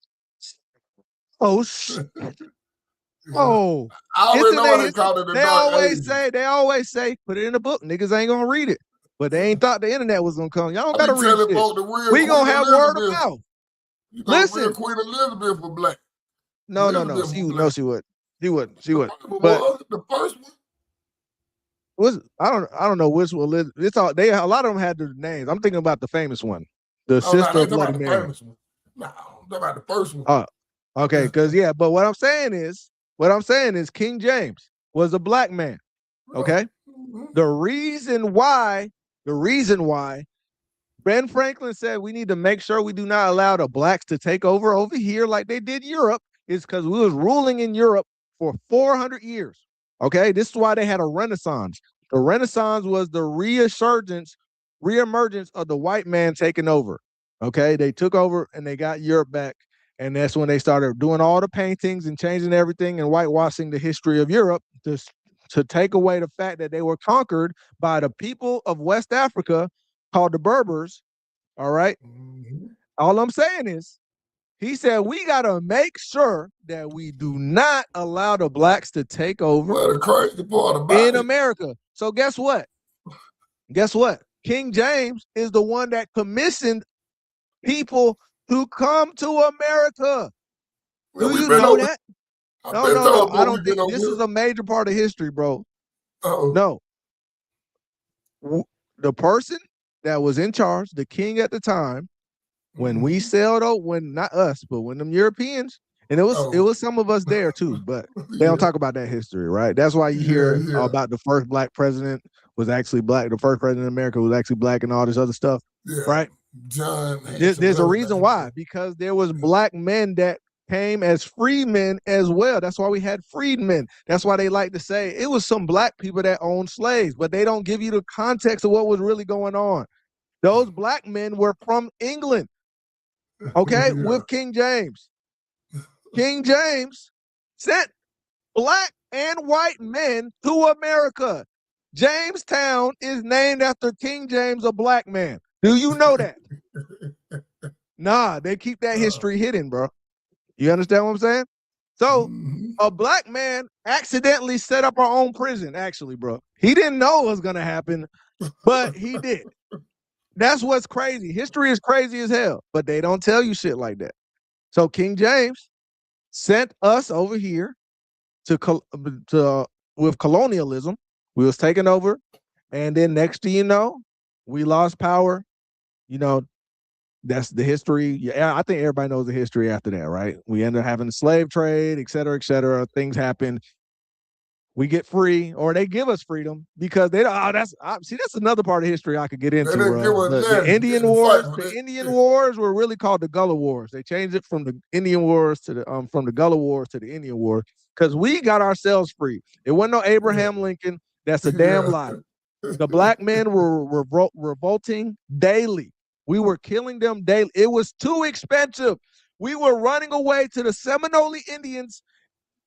Oh, Yeah. oh, I it's already in know their why they history. called it the They Dark always Ages. say, put it in the book. Niggas ain't gonna read it. But they ain't thought the internet was gonna come. Y'all don't I be gotta read telling shit. folk the real We Queen gonna have word of Elizabeth. mouth. You know, the real Listen. Queen Elizabeth was black. No. Elizabeth She was no, black. she would. She would. She The would. first one But was the first one. I don't know which one. It's all a lot of them had their names. I'm thinking about the famous one, the Oh, no, sister they of talking Bloody about the Mary. famous one. No, I'm talking about the first one. Oh, okay, because but what I'm saying is King James was a black man. Okay. Mhm. The reason why Ben Franklin said we need to make sure we do not allow the blacks to take over here like they did Europe is because we was ruling in Europe for 400 years. Okay, this is why they had a Renaissance. The Renaissance was the reemergence of the white man taking over. Okay, they took over and they got Europe back, and that's when they started doing all the paintings and changing everything and whitewashing the history of Europe to take away the fact that they were conquered by the people of West Africa called the Berbers. All right. Mhm. All I'm saying is, he said we got to make sure that we do not allow the blacks to take over Well, the crazy part about in it, America. So guess what? King James is the one that commissioned people to come to America. well, Do we've you been know over. that? I've No, been no, no. told, I but don't we've been think over this is here. a major part of history, bro. Oh, No. The person that was in charge, the king at the time, when we sailed out, when not us, but when them Europeans, and it was some of us there too, but they don't talk about that history, right? That's why you hear yeah. about the first black president was actually black, the first president of America was actually black, and all this other stuff, Yeah. right? John. There's a reason why, because there was black men that came as freedmen as well. That's why we had freedmen. That's why they like to say it was some black people that owned slaves, but they don't give you the context of what was really going on. Those black men were from England, okay, Yeah. with King James. King James sent black and white men to America. Jamestown is named after King James, a black man. Do you know that? Nah, they keep that history hidden, bro. You understand what I'm saying? So Mhm. a black man accidentally set up our own prison, actually, bro. He didn't know it was gonna happen, but he did. That's what's crazy. History is crazy as hell, but they don't tell you shit like that. So King James sent us over here to with colonialism. We was taken over, and then next thing you know, we lost power. You know, that's the history. Yeah, I think everybody knows the history after that, right? We end up having the slave trade, et cetera, et cetera. Things happen. We get free, or they give us freedom because they don't. Oh, that's another part of history I could get They into. didn't give us The nothing. Indian They Wars. fight for The that. Indian Wars were really called the Gullah Wars. They changed it from the Indian Wars to the from the Gullah Wars to the Indian War because we got ourselves free. It wasn't no Abraham Lincoln. That's a damn lie. The black men were revolting daily. We were killing them daily. It was too expensive. We were running away to the Seminole Indians.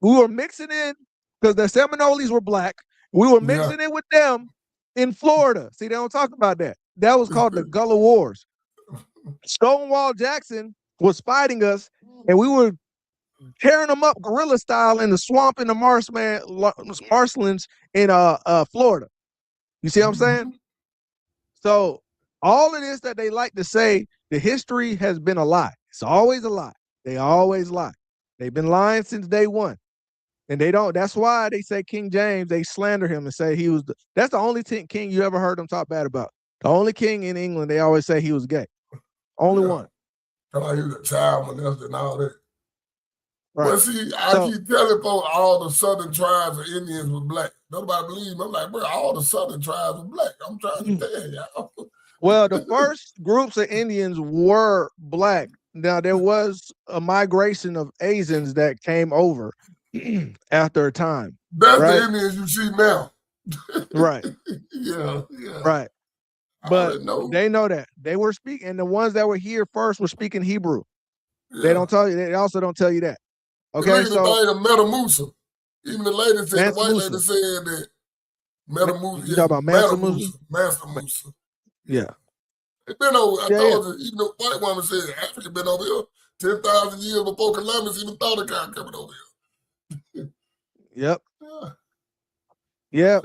We were mixing in because the Seminoles were black. We were Yeah. mixing in with them in Florida. See, they don't talk about that. That was called the Gullah Wars. Stonewall Jackson was fighting us, and we were tearing them up guerrilla style in the swamp in the marshlands in Florida. You see what I'm saying? So all of this that they like to say, the history has been a lie. It's always a lie. They always lie. They've been lying since day one. And they don't. That's why they say King James, they slander him and say he was. That's the only king you ever heard them talk bad about. The only king in England, they always say he was gay. Only one. Like he was a child molester and all that. Right. But see, I keep telling folks all the southern tribes of Indians were black. Nobody believes me. I'm like, bro, all the southern tribes were black. I'm trying to tell y'all. Well, the first groups of Indians were black. Now, there was a migration of Asians that came over after a time. That's the Indians you see now. Right. Yeah. Right. But they know that. They were speaking, and the ones that were here first were speaking Hebrew. Yeah. They don't tell you, they also don't tell you that. Okay. So the thing of Meta-Musa. Even the lady said, the white lady said that Meta-Musa. You talk about Mansa-Musa? Mansa-Musa. Yeah. It's been over, I told you, even the white woman said Africa been over here 10,000 years before Columbus even thought of coming over here. Yep. Yep.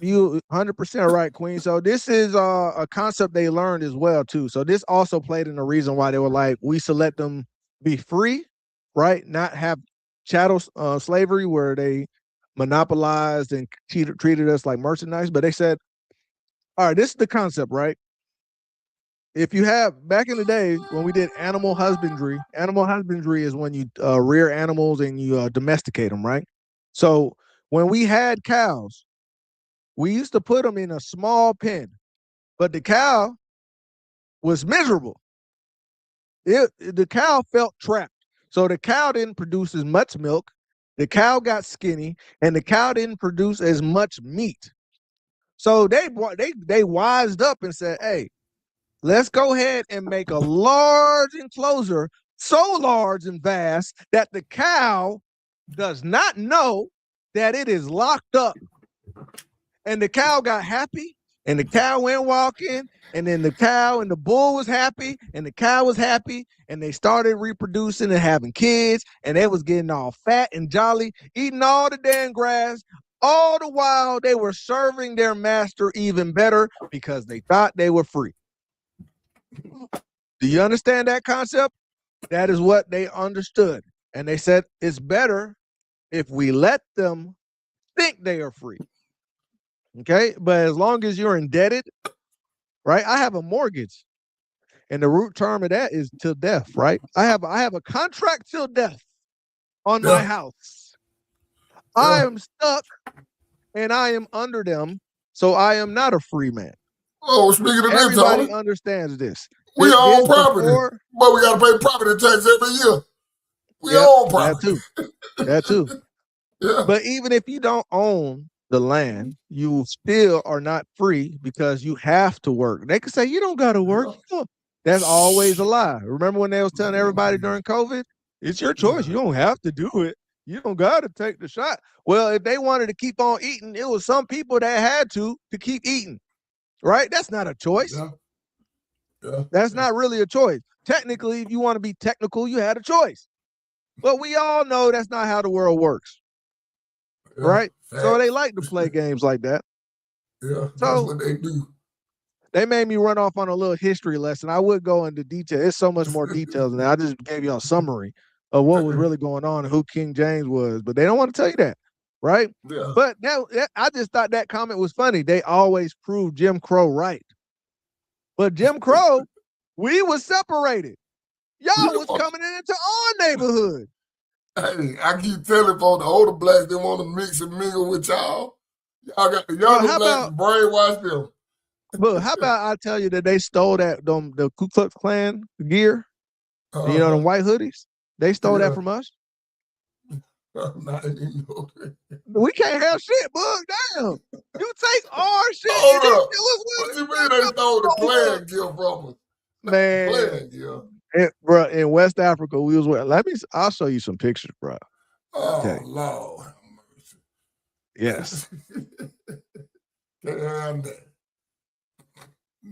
You 100% right, Queen. So this is a concept they learned as well, too. So this also played in the reason why they were like, we should let them be free, right? Not have chattel slavery where they monopolized and treated us like merchandise. But they said, all right, this is the concept, right? If you have, back in the day when we did animal husbandry is when you rear animals and you domesticate them, right? So when we had cows, we used to put them in a small pen, but the cow was miserable. The cow felt trapped. So the cow didn't produce as much milk, the cow got skinny, and the cow didn't produce as much meat. So they wised up and said, hey, let's go ahead and make a large enclosure, so large and vast that the cow does not know that it is locked up. And the cow got happy, and the cow went walking, and then the cow and the bull was happy, and the cow was happy, and they started reproducing and having kids, and they was getting all fat and jolly, eating all the damn grass. All the while they were serving their master even better because they thought they were free. Do you understand that concept? That is what they understood. And they said it's better if we let them think they are free. Okay? But as long as you're indebted, right? I have a mortgage. And the root term of that is till death, right? I have a contract till death on my house. I am stuck and I am under them, so I am not a free man. Oh, speaking of everybody this, understands this. We own property, but we got to pay property tax every year. We own property. That too. Yeah. But even if you don't own the land, you still are not free because you have to work. They could say you don't got to work. That's always a lie. Remember when they was telling everybody during COVID, it's your choice. You don't have to do it. You don't got to take the shot. Well, if they wanted to keep on eating, it was some people that had to keep eating, right? That's not a choice. That's not really a choice. Technically, if you want to be technical, you had a choice. But we all know that's not how the world works, right? So they like to play games like that. Yeah, that's what they do. They made me run off on a little history lesson. I would go into detail. There's so much more details than that. I just gave you a summary of what was really going on and who King James was, but they don't want to tell you that, right? Yeah. But I just thought that comment was funny. They always prove Jim Crow right. But Jim Crow, we was separated. Y'all was coming into our neighborhood. Hey, I keep telling folks, the older blacks, they want to mix and mingle with y'all. Y'all got the younger blacks brainwash them. But how about I tell you that they stole the Ku Klux Klan gear? You know, them white hoodies? They stole that from us. We can't have shit, Bug. Damn. You take our shit. Hold up. What you mean they stole the Klan gear from us? Man. Klan gear. Bro, in West Africa, we was wearing. I'll show you some pictures, bro. Oh, okay. Lord. Yes. Can't have that.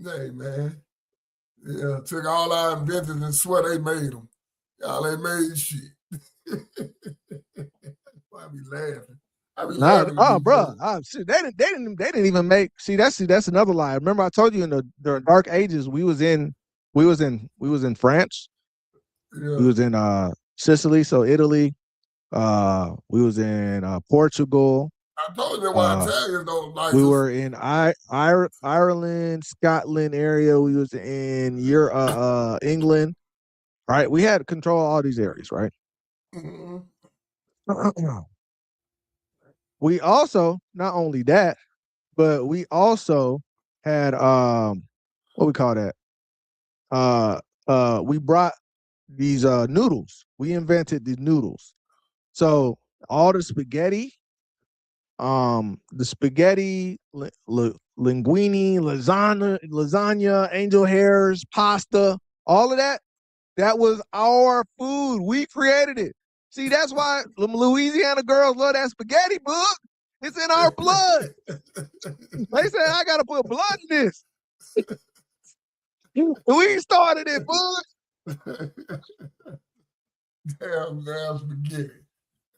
Hey, man. Yeah, took all our inventions and swear they made them. Y'all ain't made shit. I be laughing. Oh, bro. They didn't even make. See, that's another lie. Remember, I told you in the Dark Ages, we was in France. Yeah. We was in Sicily, so Italy. We was in Portugal. I told you why Uh, Italians don't like we us. were in Ireland, Scotland area. We was in England. Right, we had control of all these areas. Right. Mhm. We also not only that, but we also had what we call that? We brought these noodles. We invented these noodles. So all the spaghetti, linguine, lasagna, angel hairs, pasta, all of that, that was our food. We created it. See, that's why Louisiana girls love that spaghetti book. It's in our blood. They said I gotta put blood in this. We started it, bud. Damn spaghetti.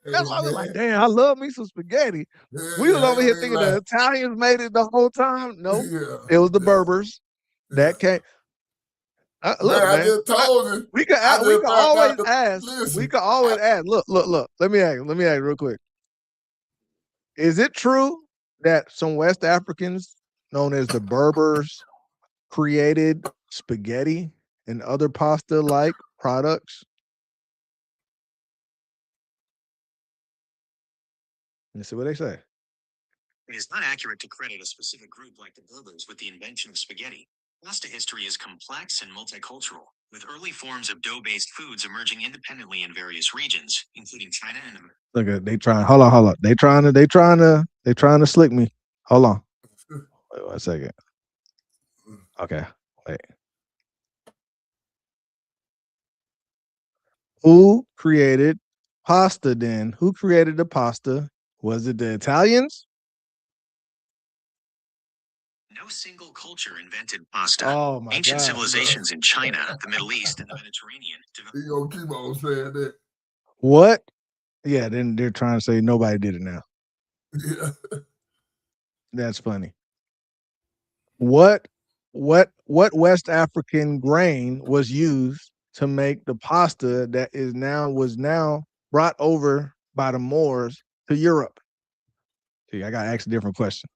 That's why I was man. like, damn, I love me some spaghetti. Yeah, We was over I here ain't thinking lying. the Italians made it the whole time. No, Yeah, it was the yeah, Berbers that came. Look, man, I man, just told you. we could I just found always out the ask. listen. We could always ask. Look. Let me ask real quick. Is it true that some West Africans, known as the Berbers, created spaghetti and other pasta-like products? Let's see what they say. It is not accurate to credit a specific group like the Berbers with the invention of spaghetti. Pasta history is complex and multicultural, with early forms of dough-based foods emerging independently in various regions, including China and America. Look at they trying. Hold on. They trying to slick me. Hold on. Wait 1 second. Okay. Wait. Who created pasta then? Who created the pasta? Was it the Italians? No single culture invented pasta. Oh my Ancient God. civilizations in China, the Middle East, and the Mediterranean developed. You gonna keep on saying that? What? Yeah, then they're trying to say nobody did it now. Yeah. That's funny. What West African grain was used to make the pasta that was now brought over by the Moors to Europe? See, I gotta ask a different question.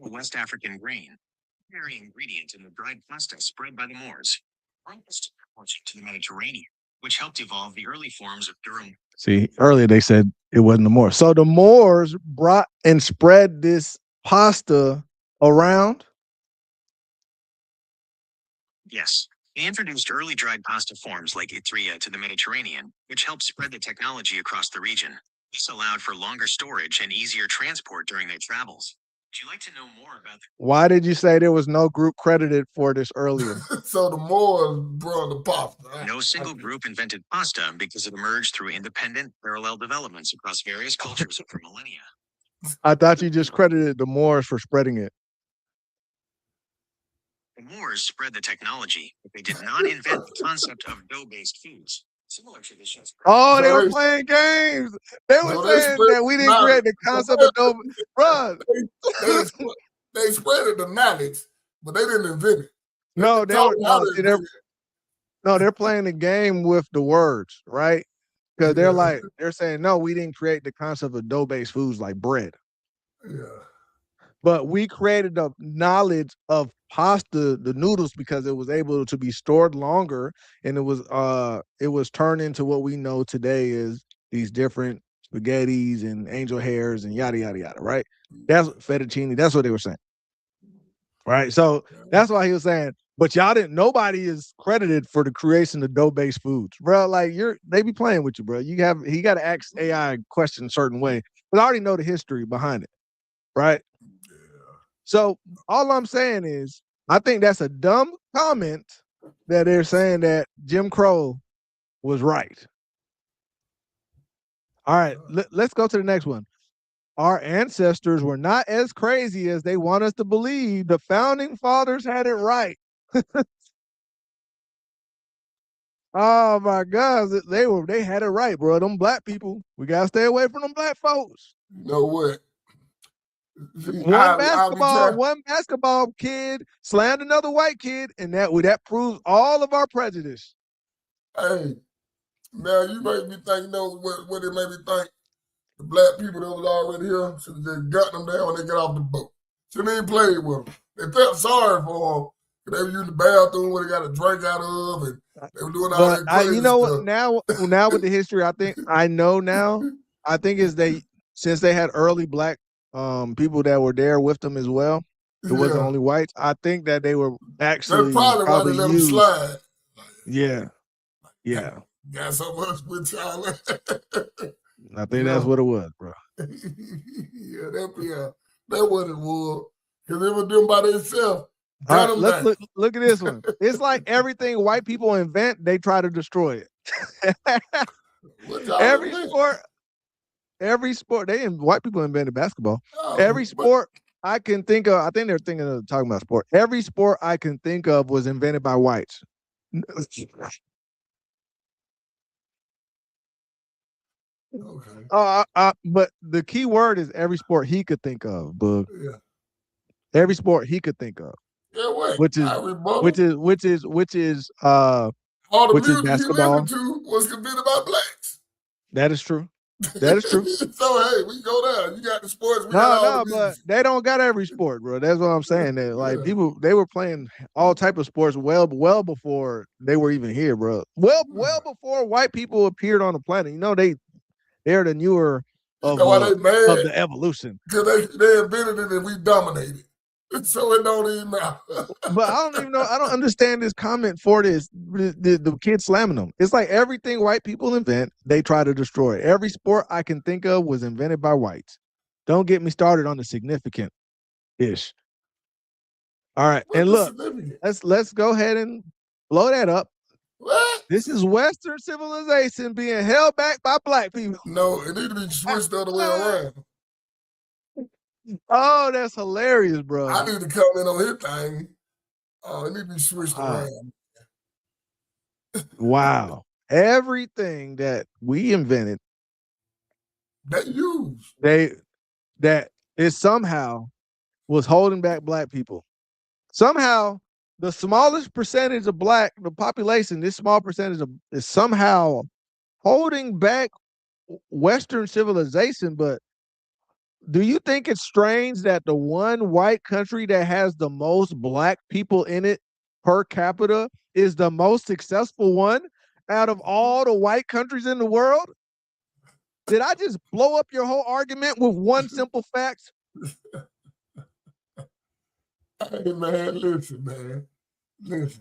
West African grain, primary ingredient in the dried pasta spread by the Moors, almost to the Mediterranean, which helped evolve the early forms of durum. See, earlier they said it wasn't the Moors. So the Moors brought and spread this pasta around? Yes. They introduced early dried pasta forms like Itria to the Mediterranean, which helped spread the technology across the region. This allowed for longer storage and easier transport during their travels. Would you like to know more about Why did you say there was no group credited for this earlier? So the Moors brought the pasta. No single group invented pasta because it emerged through independent, parallel developments across various cultures over millennia. I thought you just credited the Moors for spreading it. The Moors spread the technology, but they did not invent the concept of dough-based foods. Similar traditions. Oh, So they were they- playing games. They were So they saying spread that we didn't knowledge. create the concept of dough. Bruh, They spread the knowledge, but they didn't invent it. no, taught how to invent it. they're playing the game with the words, right? Because they're saying, no, we didn't create the concept of dough-based foods like bread. Yeah. But we created the knowledge of pasta, the noodles, because it was able to be stored longer, and it was turned into what we know today is these different spaghettis and angel hairs and yada yada yada, right? That's fettuccine. That's what they were saying, right? So that's why he was saying, but y'all didn't. Nobody is credited for the creation of dough-based foods, bro. Like they be playing with you, bro. He got to ask AI a question a certain way, but I already know the history behind it, right? So all I'm saying is, I think that's a dumb comment that they're saying that Jim Crow was right. All right, let's go to the next one. Our ancestors were not as crazy as they want us to believe. The founding fathers had it right. Oh my God, they had it right, bro. Them black people, we gotta stay away from them black folks. You know what? See, One basketball kid slammed another white kid, and that proves all of our prejudice. Hey, Now you make me think, you know, what it made me think? The black people that was already here should have just got them there when they got off the boat. Shouldn't even played with them. They felt sorry for them. They were using the bathroom where they got a drink out of, and they were doing all But that crazy you know what? stuff. Now with the history, I think I know now. I think is since they had early black people that were there with them as well. It wasn't Yeah. only whites. I think that they were That's actually probably why they let them used. slide. Yeah, yeah. Got so much with y'all. I think that's what it was, bro. Yeah, that what it was. Because it was them by themselves. All right, let's look at this one. It's like everything white people invent, they try to destroy it. Every sport, white people invented basketball. Every sport I can think of, I think they're talking about sport. Every sport I can think of was invented by whites. Okay. But the key word is every sport he could think of, Bug. Yeah. Every sport he could think of. Yeah, what? Which is all the music basketball. You listened to was invented by blacks. That is true. That is true. So hey, we go down. You got the sports. But they don't got every sport, bro. That's what I'm saying. That like people, they were playing all type of sports well before they were even here, bro. Well before white people appeared on the planet. You know, they're the newer of the evolution. Because they invented it and we dominated. So it don't even matter. But I don't even know. I don't understand this comment for this. The kid slamming them. It's like everything white people invent, they try to destroy. Every sport I can think of was invented by whites. Don't get me started on the significant-ish. All right, and look, let's go ahead and blow that up. What? This is Western civilization being held back by black people. No, it need to be switched the other way around. Oh, that's hilarious, bro. I need to comment on his thing. Oh, it need to be switched around. Wow. Everything that we invented, that it somehow was holding back black people. Somehow, the smallest percentage of the population, this small percentage is somehow holding back Western civilization. But do you think it's strange that the one white country that has the most black people in it per capita is the most successful one out of all the white countries in the world? Did I just blow up your whole argument with one simple fact? Hey, man, listen, man.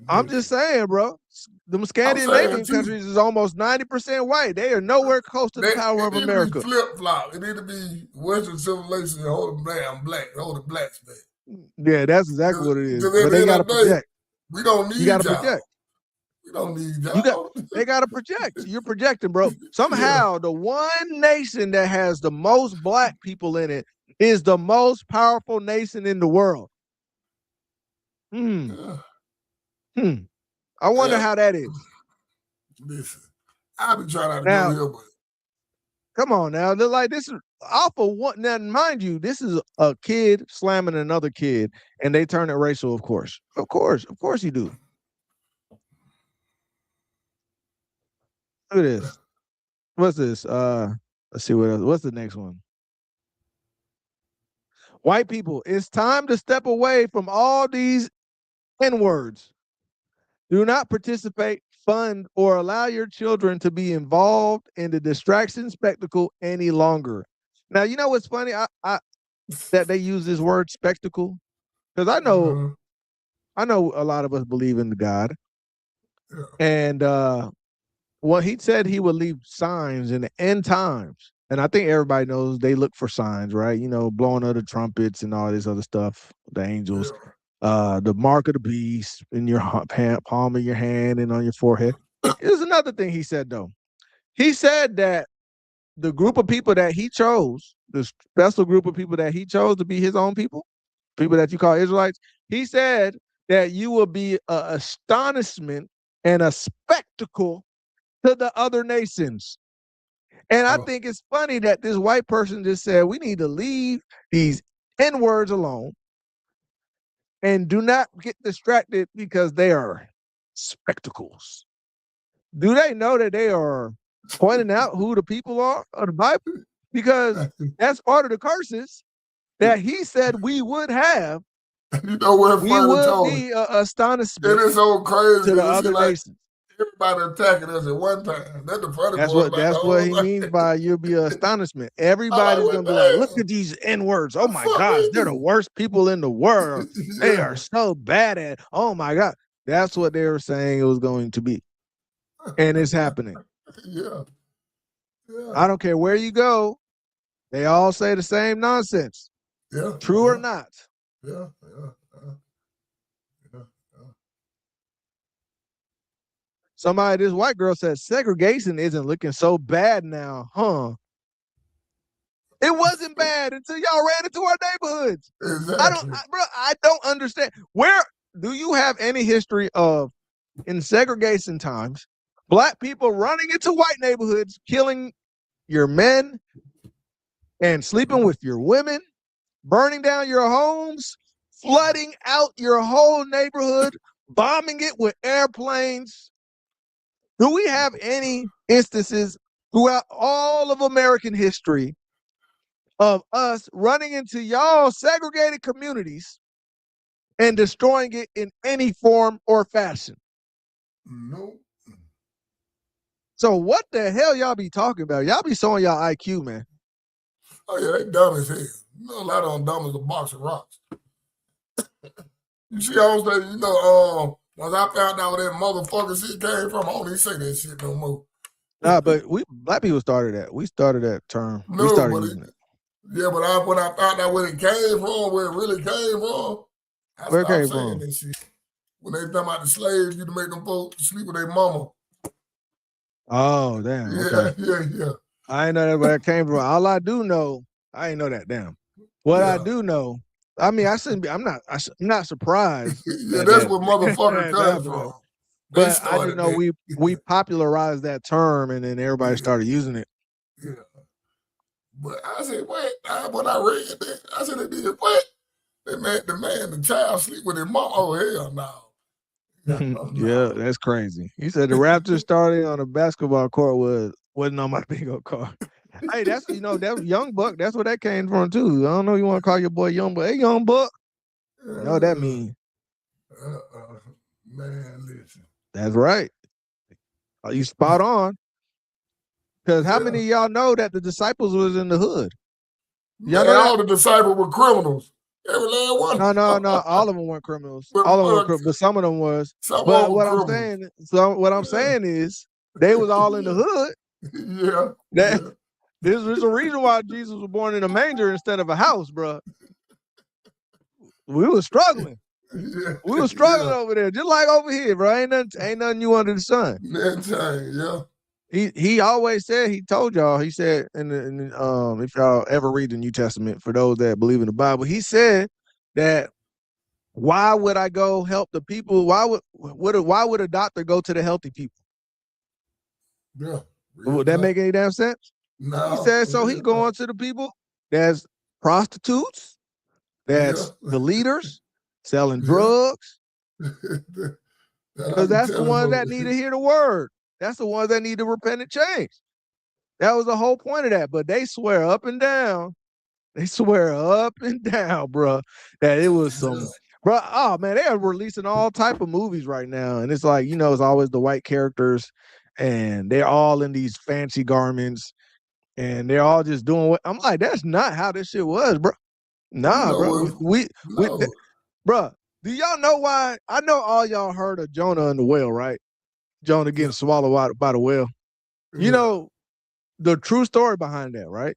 I'm just saying, bro. The Scandinavian countries is almost 90% white. They are nowhere close to the power of America. Flip flop. It need to be Western civilization holding holding blacks back. Yeah, that's exactly what it is. But they gotta project. We don't need you gotta project. We don't need y'all. They gotta project. You're projecting, bro. Somehow the one nation that has the most black people in it is the most powerful nation in the world. I wonder how that is. Listen, I've been trying to do here, but come on now. They're like, this is off of one. Now, mind you, this is a kid slamming another kid, and they turn it racial, of course. Of course you do. Look at this. What's this? Let's see what else. What's the next one? White people, it's time to step away from all these N-words. Do not participate, fund, or allow your children to be involved in the distraction spectacle any longer. Now, you know what's funny? I that they use this word spectacle, because I know a lot of us believe in the God, and he said he would leave signs in the end times, and I think everybody knows they look for signs, right? You know, blowing of the trumpets and all this other stuff, the angels. The mark of the beast in your palm of your hand and on your forehead. Here's another thing he said, though. He said that the group of people that he chose, the special group of people that he chose to be his own people that you call Israelites, he said that you will be an astonishment and a spectacle to the other nations. And I think it's funny that this white person just said, we need to leave these N-words alone. And do not get distracted because they are spectacles. do they know that they are pointing out who the people are of the Bible? Because that's part of the curses that he said we would have. You know what We Father would told me? be It astonishment is so crazy to the because it other seems like nations. everybody attacking us at one time. That's the funny That's part what about the that's what he whole means thing. by you'll be an astonishment. I'm like, Everybody's well, gonna be like, look damn, at these N-words. Oh the my fuck gosh, we they're the do? worst people in the world. They Yeah, are so bad at. Oh my God. That's what they were saying it was going to be. And it's happening. yeah, yeah, I don't care where you go, they all say the same nonsense. yeah, True or yeah, not. yeah, yeah, yeah. Somebody, this white girl said segregation isn't looking so bad now, huh? It wasn't bad until y'all ran into our neighborhoods. Exactly. I don't understand. Where do you have any history of in segregation times, black people running into white neighborhoods, killing your men and sleeping with your women, burning down your homes, flooding out your whole neighborhood, bombing it with airplanes? Do we have any instances throughout all of American history of us running into y'all segregated communities and destroying it in any form or fashion? No. So what the hell y'all be talking about? Y'all be showing y'all IQ, man. Oh yeah, they dumb as hell. You know, a lot of them dumb as a box of rocks. You see, I was saying, once I found out where that motherfucker shit came from, I don't even say that shit no more. Nah, but black people started that. We started that term. We No, started but using it. yeah, but when I found out where it came from, where it really came from, I Where it stopped came saying from? that shit. When they talking about the slaves, you to make them folks sleep with their mama. Oh, damn. Okay. Yeah. I ain't know that where that came from. All I do know, I ain't know that. Damn. What I Yeah. do know, I mean, I shouldn't be. I'm not surprised. Yeah, that's where motherfucker that comes happened. from. They But I just started know that. we popularized that term, and then everybody Yeah. started using it. Yeah. But I said, what? When I read that, I said, they did what? The child sleep with his mom. Oh, hell no. Yeah, that's crazy. You said the Raptors starting on a basketball court wasn't on my bingo card. Hey, that's that Young Buck. That's where that came from too. I don't know. You want to call your boy Young Buck? Hey, Young Buck. You know what that means? Man, listen. That's right. You spot on. Because how many of y'all know that the disciples was in the hood? Y'all know all the disciples were criminals. Every last one. No. All of them weren't criminals. All of them were criminals, but some of them was. But what I'm saying is they was all in the hood. Yeah. There's a reason why Jesus was born in a manger instead of a house, bro. We were struggling. Yeah. We were struggling over there, just like over here, bro. Ain't nothing new under the sun. Yeah. He always said, he told y'all, he said, if y'all ever read the New Testament, for those that believe in the Bible, he said that why would I go help the people? Why would a doctor go to the healthy people? Yeah. Would that make any damn sense? No. He said, so he going to the people that's prostitutes, that's the leaders selling drugs, because that's the ones that need to hear the word. That's the ones that need to repent and change. That was the whole point of that. But they swear up and down. They swear up and down, bro, that it was some, bro. Oh man, they are releasing all type of movies right now, and it's like it's always the white characters, and they're all in these fancy garments, and they're all just doing what I'm like. That's not how this shit was, bro. Nah, bro. Bro. Do y'all know why? I know all y'all heard of Jonah and the whale, right? Jonah getting swallowed by the whale. You know the true story behind that, right?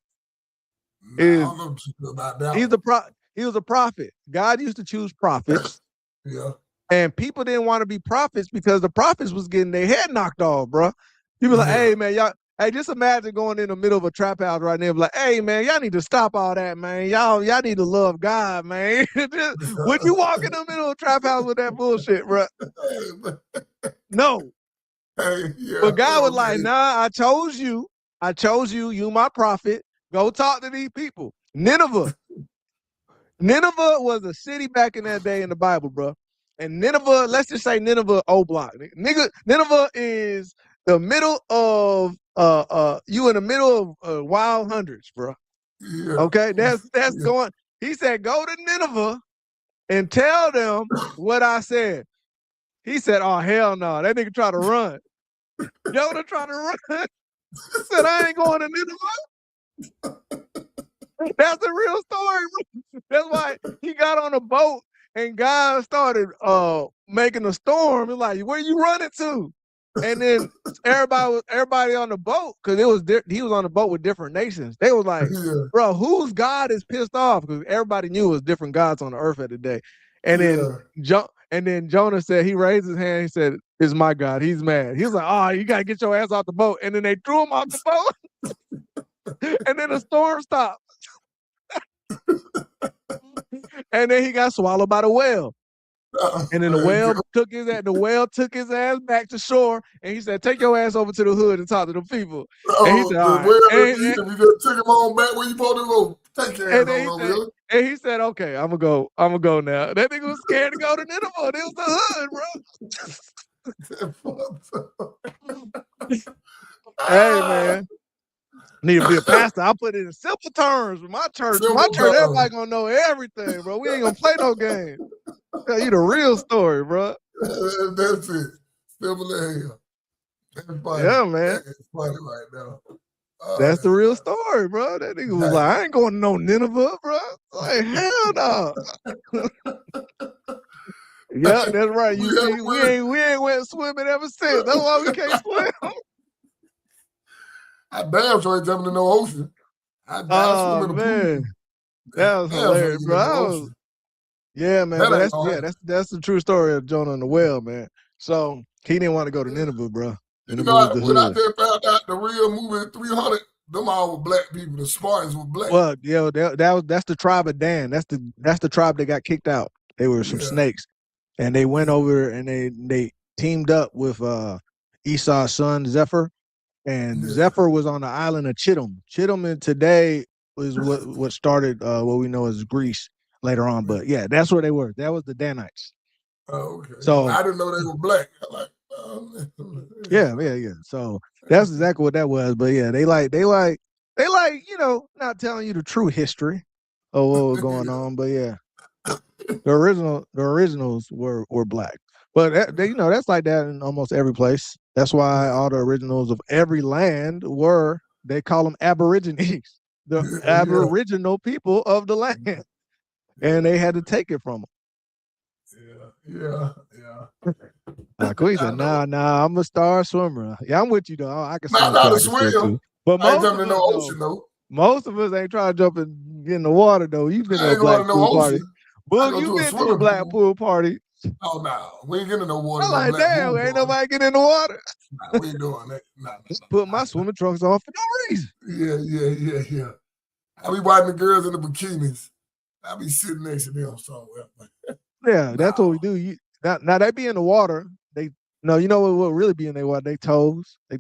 Is I don't know about that. He was a prophet. God used to choose prophets. Yeah. And people didn't want to be prophets because the prophets was getting their head knocked off, bro. People like, hey man, y'all. Hey, just imagine going in the middle of a trap house right now, like, hey man, y'all need to stop all that, man. Y'all need to love God, man. Would you walk in the middle of a trap house with that bullshit, bro? No. But God was like, nah, I chose you. You my prophet. Go talk to these people. Nineveh was a city back in that day in the Bible, bro. And Nineveh, let's just say Nineveh O block. Nineveh is the middle of you in the middle of wild hundreds, bro. Yeah. Okay, that's Yeah. going. He said, go to Nineveh and tell them what I said. He said, oh hell no, that nigga tried to run. Jonah tried to run. He said, I ain't going to Nineveh. That's a real story, bro. That's why he got on a boat and guys started making a storm. It's like, where you running to? And then everybody on the boat, because he was on the boat with different nations. They was like, Yeah. bro, whose God is pissed off? Because everybody knew it was different gods on the earth at the day. And then Jonah said, he raised his hand. He said, it's my God. He's mad. He was like, oh, you got to get your ass off the boat. And then they threw him off the boat. And then the storm stopped. And then he got swallowed by the whale. And then the whale took his ass back to shore, and he said, "Take your ass over to the hood and talk to the people." And he said, "All right." You just took him on back where you supposed to go. Take your ass on over. And he said, "Okay, I'm gonna go now." That nigga was scared to go to Nineveh. It was the hood, bro. Hey man. Need to be a pastor. I put it in simple terms with my church. Everybody gonna know everything, bro. We ain't gonna play no game. Tell you the real story, bro. That's it. Simple as hell. That's funny. Yeah, man. That's funny right now. That's the real story, bro. That nigga was like, I ain't going to no Nineveh, bro. Like, hell no. Yeah, that's right. We ain't went swimming ever since. That's why we can't swim. I damn sure ain't jumping in no ocean. I swim in the pool. That was hilarious, bro. Yeah, man. That's the true story of Jonah and the whale, man. So he didn't want to go to Nineveh, bro. When I just found out the real movie 300, them all were black people. The Spartans were black. Well, yeah, that's the tribe of Dan. That's the tribe that got kicked out. They were some snakes, and they went over and they teamed up with Esau's son Zephyr, and Zephyr was on the island of Chittim. Chittim today is what started what we know as Greece later on. But yeah, that's where they were. That was the Danites. Oh, okay. So I didn't know they were black. Yeah. So that's exactly what that was. But yeah, they like, not telling you the true history of what was going on. But yeah, the originals were black. But that's like that in almost every place. That's why all the originals of every land they call them Aborigines, the Aboriginal people of the land, and they had to take it from them. Yeah. Queen said, nah, I'm a star swimmer. Yeah, I'm with you though. I can swim. But most of us ain't trying to jump and get in the water though. You've been to a black pool party. Boog, you been to a black pool party. Oh no, we ain't getting in no water. I'm like, damn, ain't nobody getting in the water. Nah, we ain't doing that. Nah. Put my swimming trunks on for no reason. Yeah. I be watching the girls in the bikinis. I be sitting next to them somewhere. Yeah, that's what we do. Now they be in the water. You know what really be in their water? They toes, their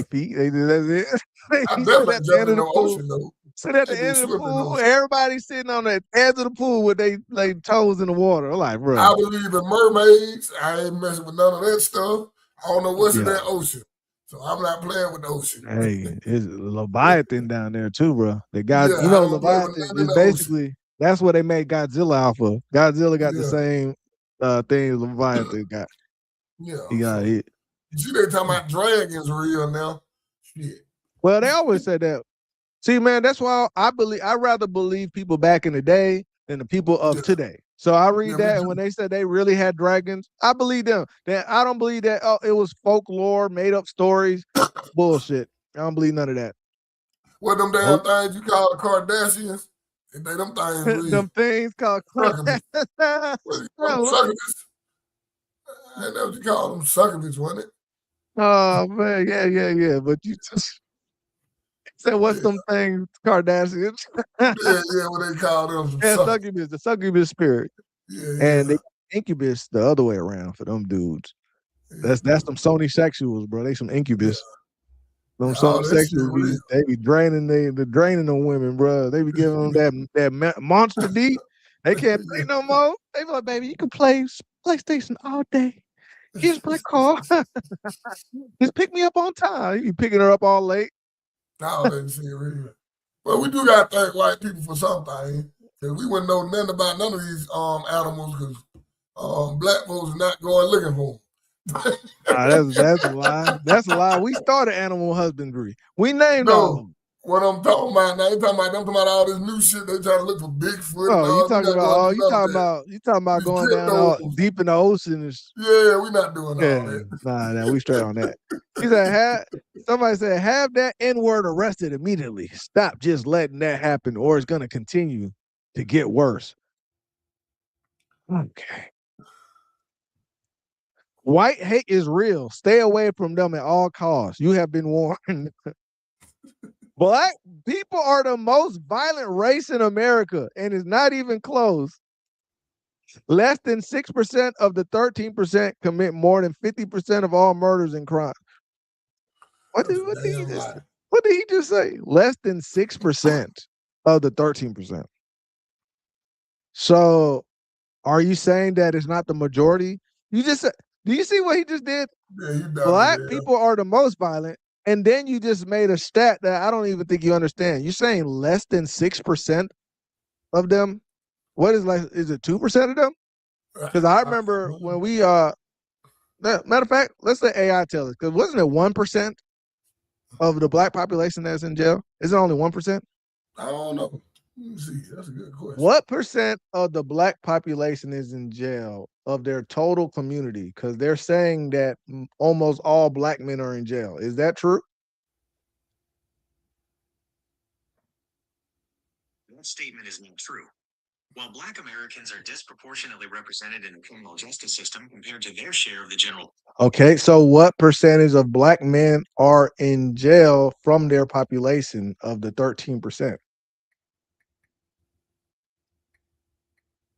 feet. They do that. I definitely jump in the ocean though. Sit at the end of the pool. Everybody sitting on the edge of the pool with they toes in the water. I'm like, bro. I believe in mermaids. I ain't messing with none of that stuff. I don't know what's in that ocean. So I'm not playing with the ocean. Hey, it's Leviathan down there too, bro. They got Leviathan is basically that's what they made Godzilla off of. Godzilla got the same thing as Leviathan got. Yeah. He got hit. You see, they talking about dragons real now. Shit. Well, they always said that. See, man, that's why I rather believe people back in the day than the people of today. So I read that, and when they said they really had dragons, I believe them. I don't believe that it was folklore, made up stories, bullshit. I don't believe none of that. What them damn things you call the Kardashians? They them things real. Them things called succubus. I know what you call them, succubus, wasn't it? Oh man, yeah. But you just said what's them things, Kardashians? What they call them. Succubus, the succubus spirit. Yeah. And the incubus the other way around for them dudes. That's them Sony sexuals, bro. They some incubus. Them Sony sexuals, they be draining them women, bro. They be giving them that monster D. They can't play no more. They be like, baby, you can play PlayStation all day. Here's my car. Just pick me up on time. You picking her up all late. No, they serious. But we do got to thank white people for something. Because we wouldn't know nothing about none of these animals because black folks are not going looking for them. That's a lie. That's a lie. We started animal husbandry. We named all of them. What I'm talking about now, they talking about all this new shit. They trying to look for Bigfoot. Oh, you talking about going down all deep in the ocean? Yeah, we not doing all that. Nah, we straight on that. He said, somebody said, have that N-word arrested immediately. Stop just letting that happen, or it's gonna continue to get worse. Okay. White hate is real. Stay away from them at all costs. You have been warned. Black people are the most violent race in America, and it's not even close. Less than 6% of the 13% commit more than 50% of all murders and crimes. What did he just say? Less than 6% of the 13%. So, are you saying that it's not the majority? You just said, do you see what he just did? Yeah, Black people are the most violent. And then you just made a stat that I don't even think you understand. You're saying less than 6% of them? What is is it 2% of them? Because I remember when we matter of fact, let's let AI tell us, because wasn't it 1% of the black population that's in jail? Is it only 1%? I don't know. Let me see. That's a good question. What percent of the black population is in jail of their total community? Because they're saying that almost all black men are in jail. Is that true? That statement is not true. While Black Americans are disproportionately represented in the criminal justice system compared to their share of the general. Okay, so what percentage of black men are in jail from their population of the 13%?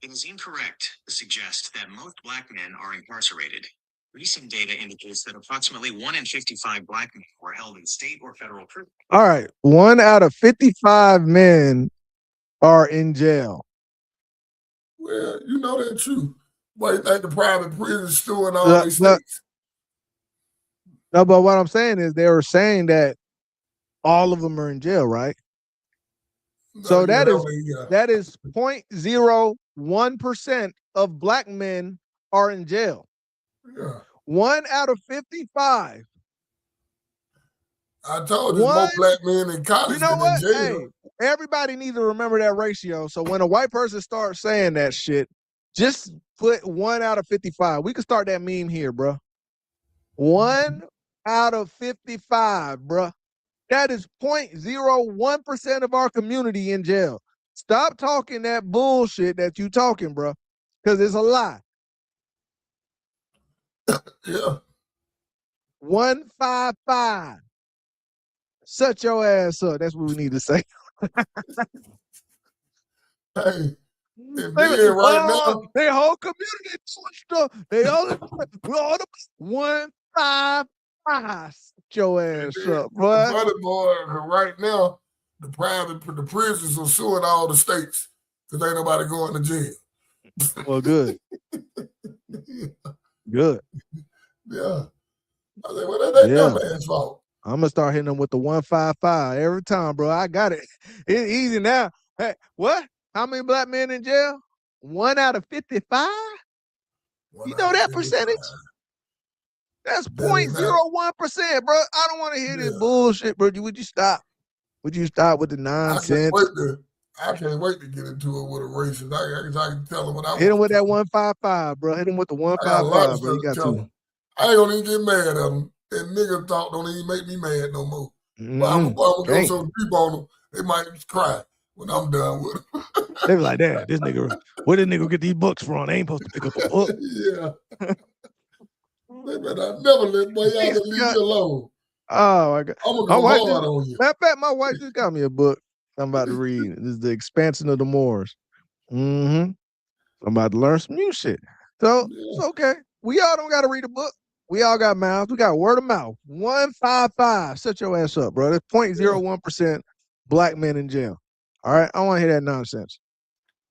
It is incorrect to suggest that most black men are incarcerated. Recent data indicates that approximately 1 in 55 black men were held in state or federal prison. All right, 1 out of 55 men are in jail. Well, you know that's true. Why you think the private prison's still in all these states? No, but what I'm saying is they were saying that all of them are in jail, right? So that is 0.01% of black men are in jail. Yeah. 1 out of 55. I told you, more black men in college than in jail. Hey, everybody needs to remember that ratio. So when a white person starts saying that shit, just put 1 out of 55. We can start that meme here, bro. 1 out of 55, bro. That is 0.01% of our community in jail. Stop talking that bullshit that you talking, bro, because it's a lie. Yeah. 155. Shut your ass up. That's what we need to say. Hey, right now, their whole community switched up. They all 155. Shut your ass up, bro. Boy, right now, the prisons are suing all the states because ain't nobody going to jail. Well, good. Good. Yeah. I said, well, that ain't no man's fault. I'm gonna start hitting them with the 155 every time, bro. I got it. It's easy now. Hey, what? How many black men in jail? 1 out of 55? You know that percentage? That's 0.01%, bro. I don't want to hear this bullshit, bro. Would you stop? Would you stop with the nonsense? I can't wait to get into it with a racist. I can tell him what I want. Hit him with that 155, bro. Hit him with the 155, bro. You got to. I ain't gonna even get mad at him. That nigga talk don't even make me mad no more. But I'm gonna go so deep on them, they might cry when I'm done with them. They be like, damn, this nigga, where this nigga get these books from? They ain't supposed to pick up a book. Yeah. They better never let y'all leave me alone. Oh my God. I'm gonna go hard on you. Matter of fact, my wife just got me a book I'm about to read. This is The Expansion of the Moors. I'm about to learn some new shit. So it's okay. We all don't gotta read a book. We all got mouths. We got word of mouth. 155. Shut your ass up, bro. That's 0.01% black men in jail. All right. I don't want to hear that nonsense.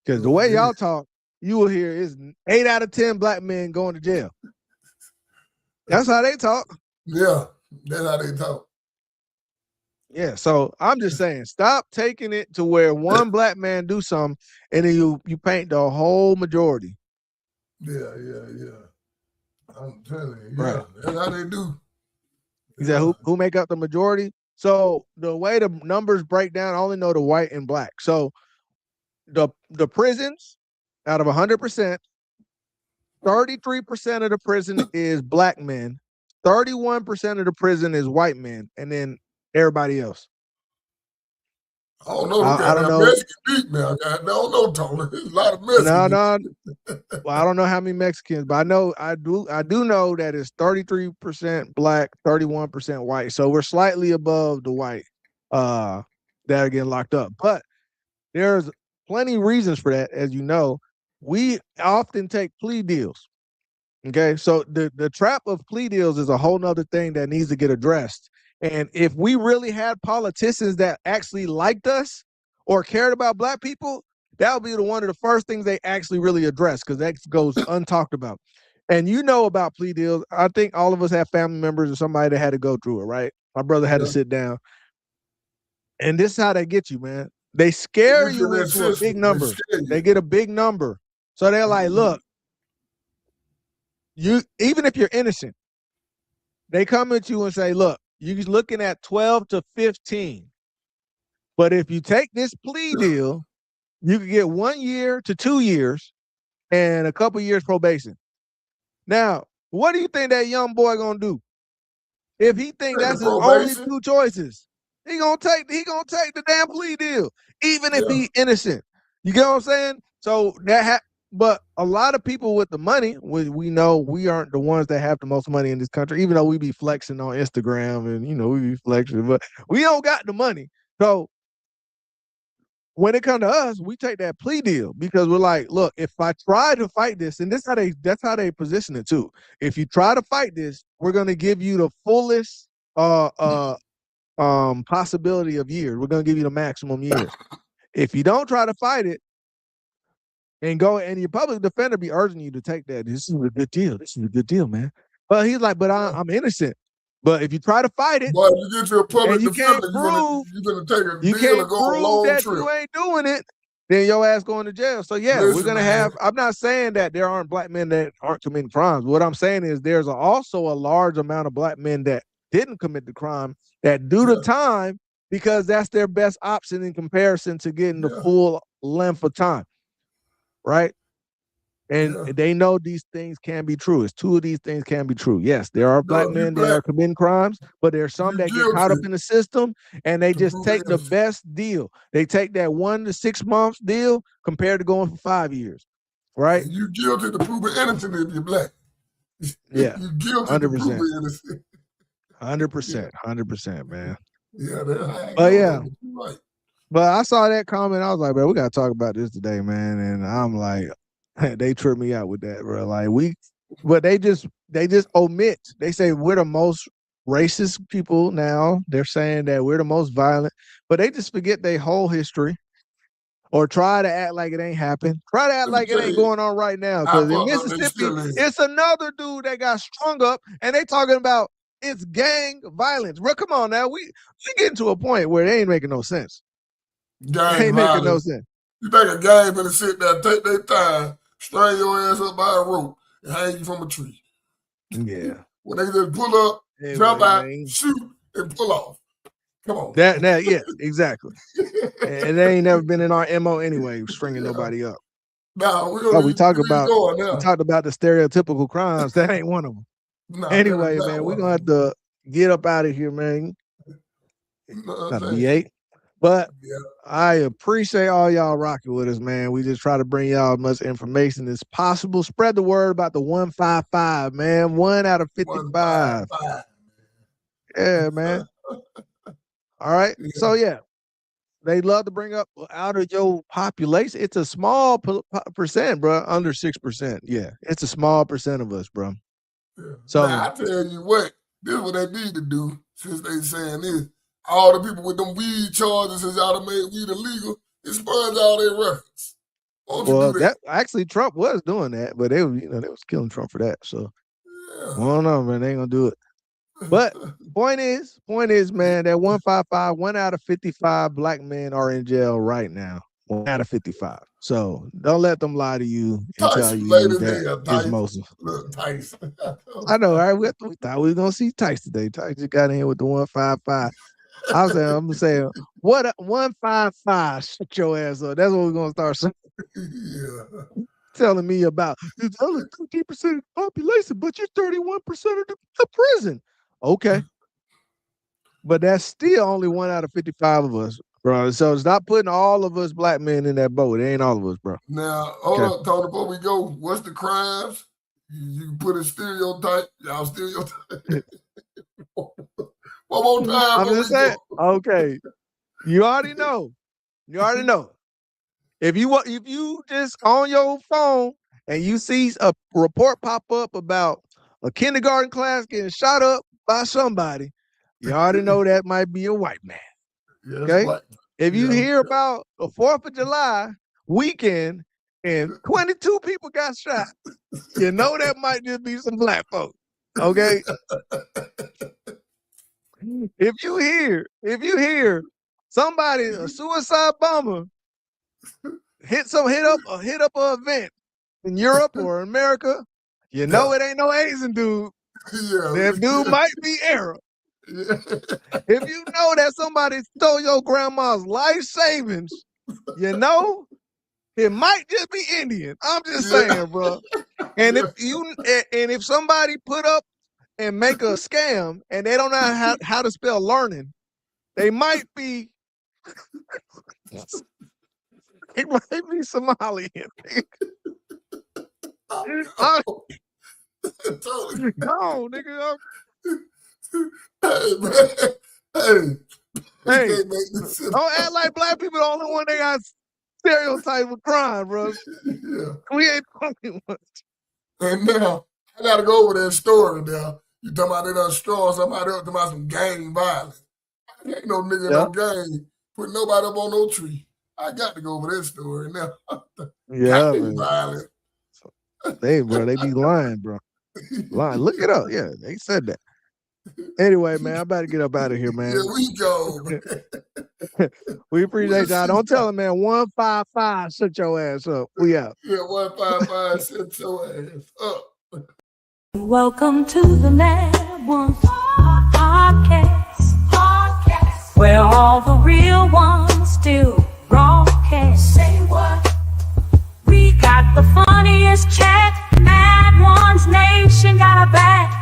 Because the way y'all talk, you will hear is 8 out of 10 black men going to jail. That's how they talk. Yeah, that's how they talk. Yeah, so I'm just saying, stop taking it to where one black man do something and then you paint the whole majority. Yeah. I'm telling you, Right. that's how they do. He said, who make up the majority? So the way the numbers break down, I only know the white and black. So the prisons, out of 100%, 33% of the prison is black men, 31% of the prison is white men, and then everybody else. I don't know. I don't know. Mexican deep now. I don't know, Tony. There's a lot of Mexicans. No. Well, I don't know how many Mexicans, but I do know that it's 33% black, 31% white. So we're slightly above the white that are getting locked up. But there's plenty of reasons for that, as you know. We often take plea deals. Okay. So the trap of plea deals is a whole nother thing that needs to get addressed. And if we really had politicians that actually liked us or cared about black people, that would be one of the first things they actually really address, because that goes untalked about. And you know about plea deals. I think all of us have family members or somebody that had to go through it, right? My brother had to sit down. And this is how they get you, man. They scare you into a big number. They get a big number. So they're like, look, you, even if you're innocent, they come at you and say, look, you're looking at 12 to 15. But if you take this plea deal, you can get 1 year to 2 years and a couple years probation. Now, what do you think that young boy gonna do? If he think that's his only two choices, he gonna take the damn plea deal, even if he's innocent. You get what I'm saying? So but a lot of people with the money, we know we aren't the ones that have the most money in this country, even though we be flexing on Instagram and, we be flexing, but we don't got the money. So when it comes to us, we take that plea deal because we're like, look, if I try to fight this, and that's how they position it too. If you try to fight this, we're going to give you the fullest possibility of years. We're going to give you the maximum years. If you don't try to fight it, and your public defender be urging you to take that. This is a good deal. This is a good deal, man. But he's like, but I'm innocent. But if you try to fight it, boy, you get to a public defender, you're gonna take a deal and go on a long that trip. You ain't doing it, then your ass going to jail. So we're gonna have. I'm not saying that there aren't black men that aren't committing crimes. What I'm saying is there's also a large amount of black men that didn't commit the crime that do the time because that's their best option in comparison to getting the full length of time. Right? And they know these things can be true. It's two of these things can be true. Yes, there are black men that are committing crimes, but there are some that get caught up in the system and they just take the best deal. They take that 1 to 6 months deal compared to going for 5 years. Right? And you guilty to prove innocent if you're black. Yeah. You guilty 100%. to prove innocent. 100%, man. Yeah, that's but yeah. Right. But I saw that comment. I was like, bro, we gotta talk about this today, man. And I'm like, they tripped me out with that, bro. Like but they just omit. They say we're the most racist people now. They're saying that we're the most violent, but they just forget their whole history, or try to act like it ain't happened. Try to act like it ain't going on right now. Because in Mississippi, it's another dude that got strung up, and they talking about it's gang violence. Bro, come on now. We getting to a point where they ain't making no sense. Gang ain't violence. Making no sense. You think a gang better sit there, take their time, string your ass up by a rope, and hang you from a tree? Yeah. When they just pull up, jump out, shoot, and pull off. Come on. Yeah, exactly. And they ain't never been in our MO anyway, stringing nobody up. No, we talked about the stereotypical crimes. That ain't one of them. No, anyway, man, we're gonna have to get up out of here, man. Not to be 8. But I appreciate all y'all rocking with us, man. We just try to bring y'all as much information as possible. Spread the word about the 155, man. 1 out of 55. Yeah, man. All right. So they love to bring up out of your population. It's a small percent, bro. Under 6%. Yeah, it's a small percent of us, bro. Yeah. So now, I tell you what, this is what they need to do. Since they saying this. All the people with them weed charges, since y'all done made weed illegal, expunge all their records. Well, that actually Trump was doing that, but they was killing Trump for that. So Yeah. I don't know, man. They ain't gonna do it. But point is, man, that 155, 1 out of 55 black men are in jail right now. 1 out of 55. So don't let them lie to you and tell Tyson you late as that hell, it's Tyson. most. Look, Tyson. I know, right? We thought we was gonna see Tyson today. Tyson just got in here with the 155. I'm saying, what 155? Shut your ass up. That's what we're gonna start saying. Yeah. Telling me about it's only 13% of the population, but you're 31% of the prison. Okay. But that's still only 1 out of 55 of us, bro. So stop putting all of us black men in that boat. It ain't all of us, bro. Now, hold up, Tony, before we go, what's the crimes? You put a stereotype. Y'all stereotype. One more time. I'm just saying. Okay. You already know. If you just on your phone and you see a report pop up about a kindergarten class getting shot up by somebody, you already know that might be a white man. Yes, Okay? black. If you Yeah. hear about the 4th of July weekend and 22 people got shot, you know that might just be some black folks. Okay? If you hear somebody, a suicide bomber, hit up an event in Europe or America, you know it ain't no Asian dude. Yeah. That dude might be Arab. Yeah. If you know that somebody stole your grandma's life savings, you know it might just be Indian. I'm just saying, bro. And if somebody put up and make a scam and they don't know how to spell learning, they might be Somalian. Totally. No, nigga. Hey, man. Hey, Can't make this shit don't act like black people the only one they got stereotypes with crime, bro. Yeah. We ain't the only ones. And now, I got to go over that story now. You talking about they done straw somebody else, talking about some gang violence. Ain't no nigga no gang put nobody up on no tree. I got to go over that story now. Yeah, Gang man. violence. They be lying, bro. Lying. Look it up. Yeah, they said that. Anyway, man, I'm about to get up out of here, man. Here we go, man. We appreciate y'all. Don't tell them, man. 155, shut your ass up. We out. Yeah, 155, shut your ass up. Welcome to the Mad Ones podcast, where all the real ones still broadcast. Say what? We got the funniest chat. Mad Ones Nation got a back.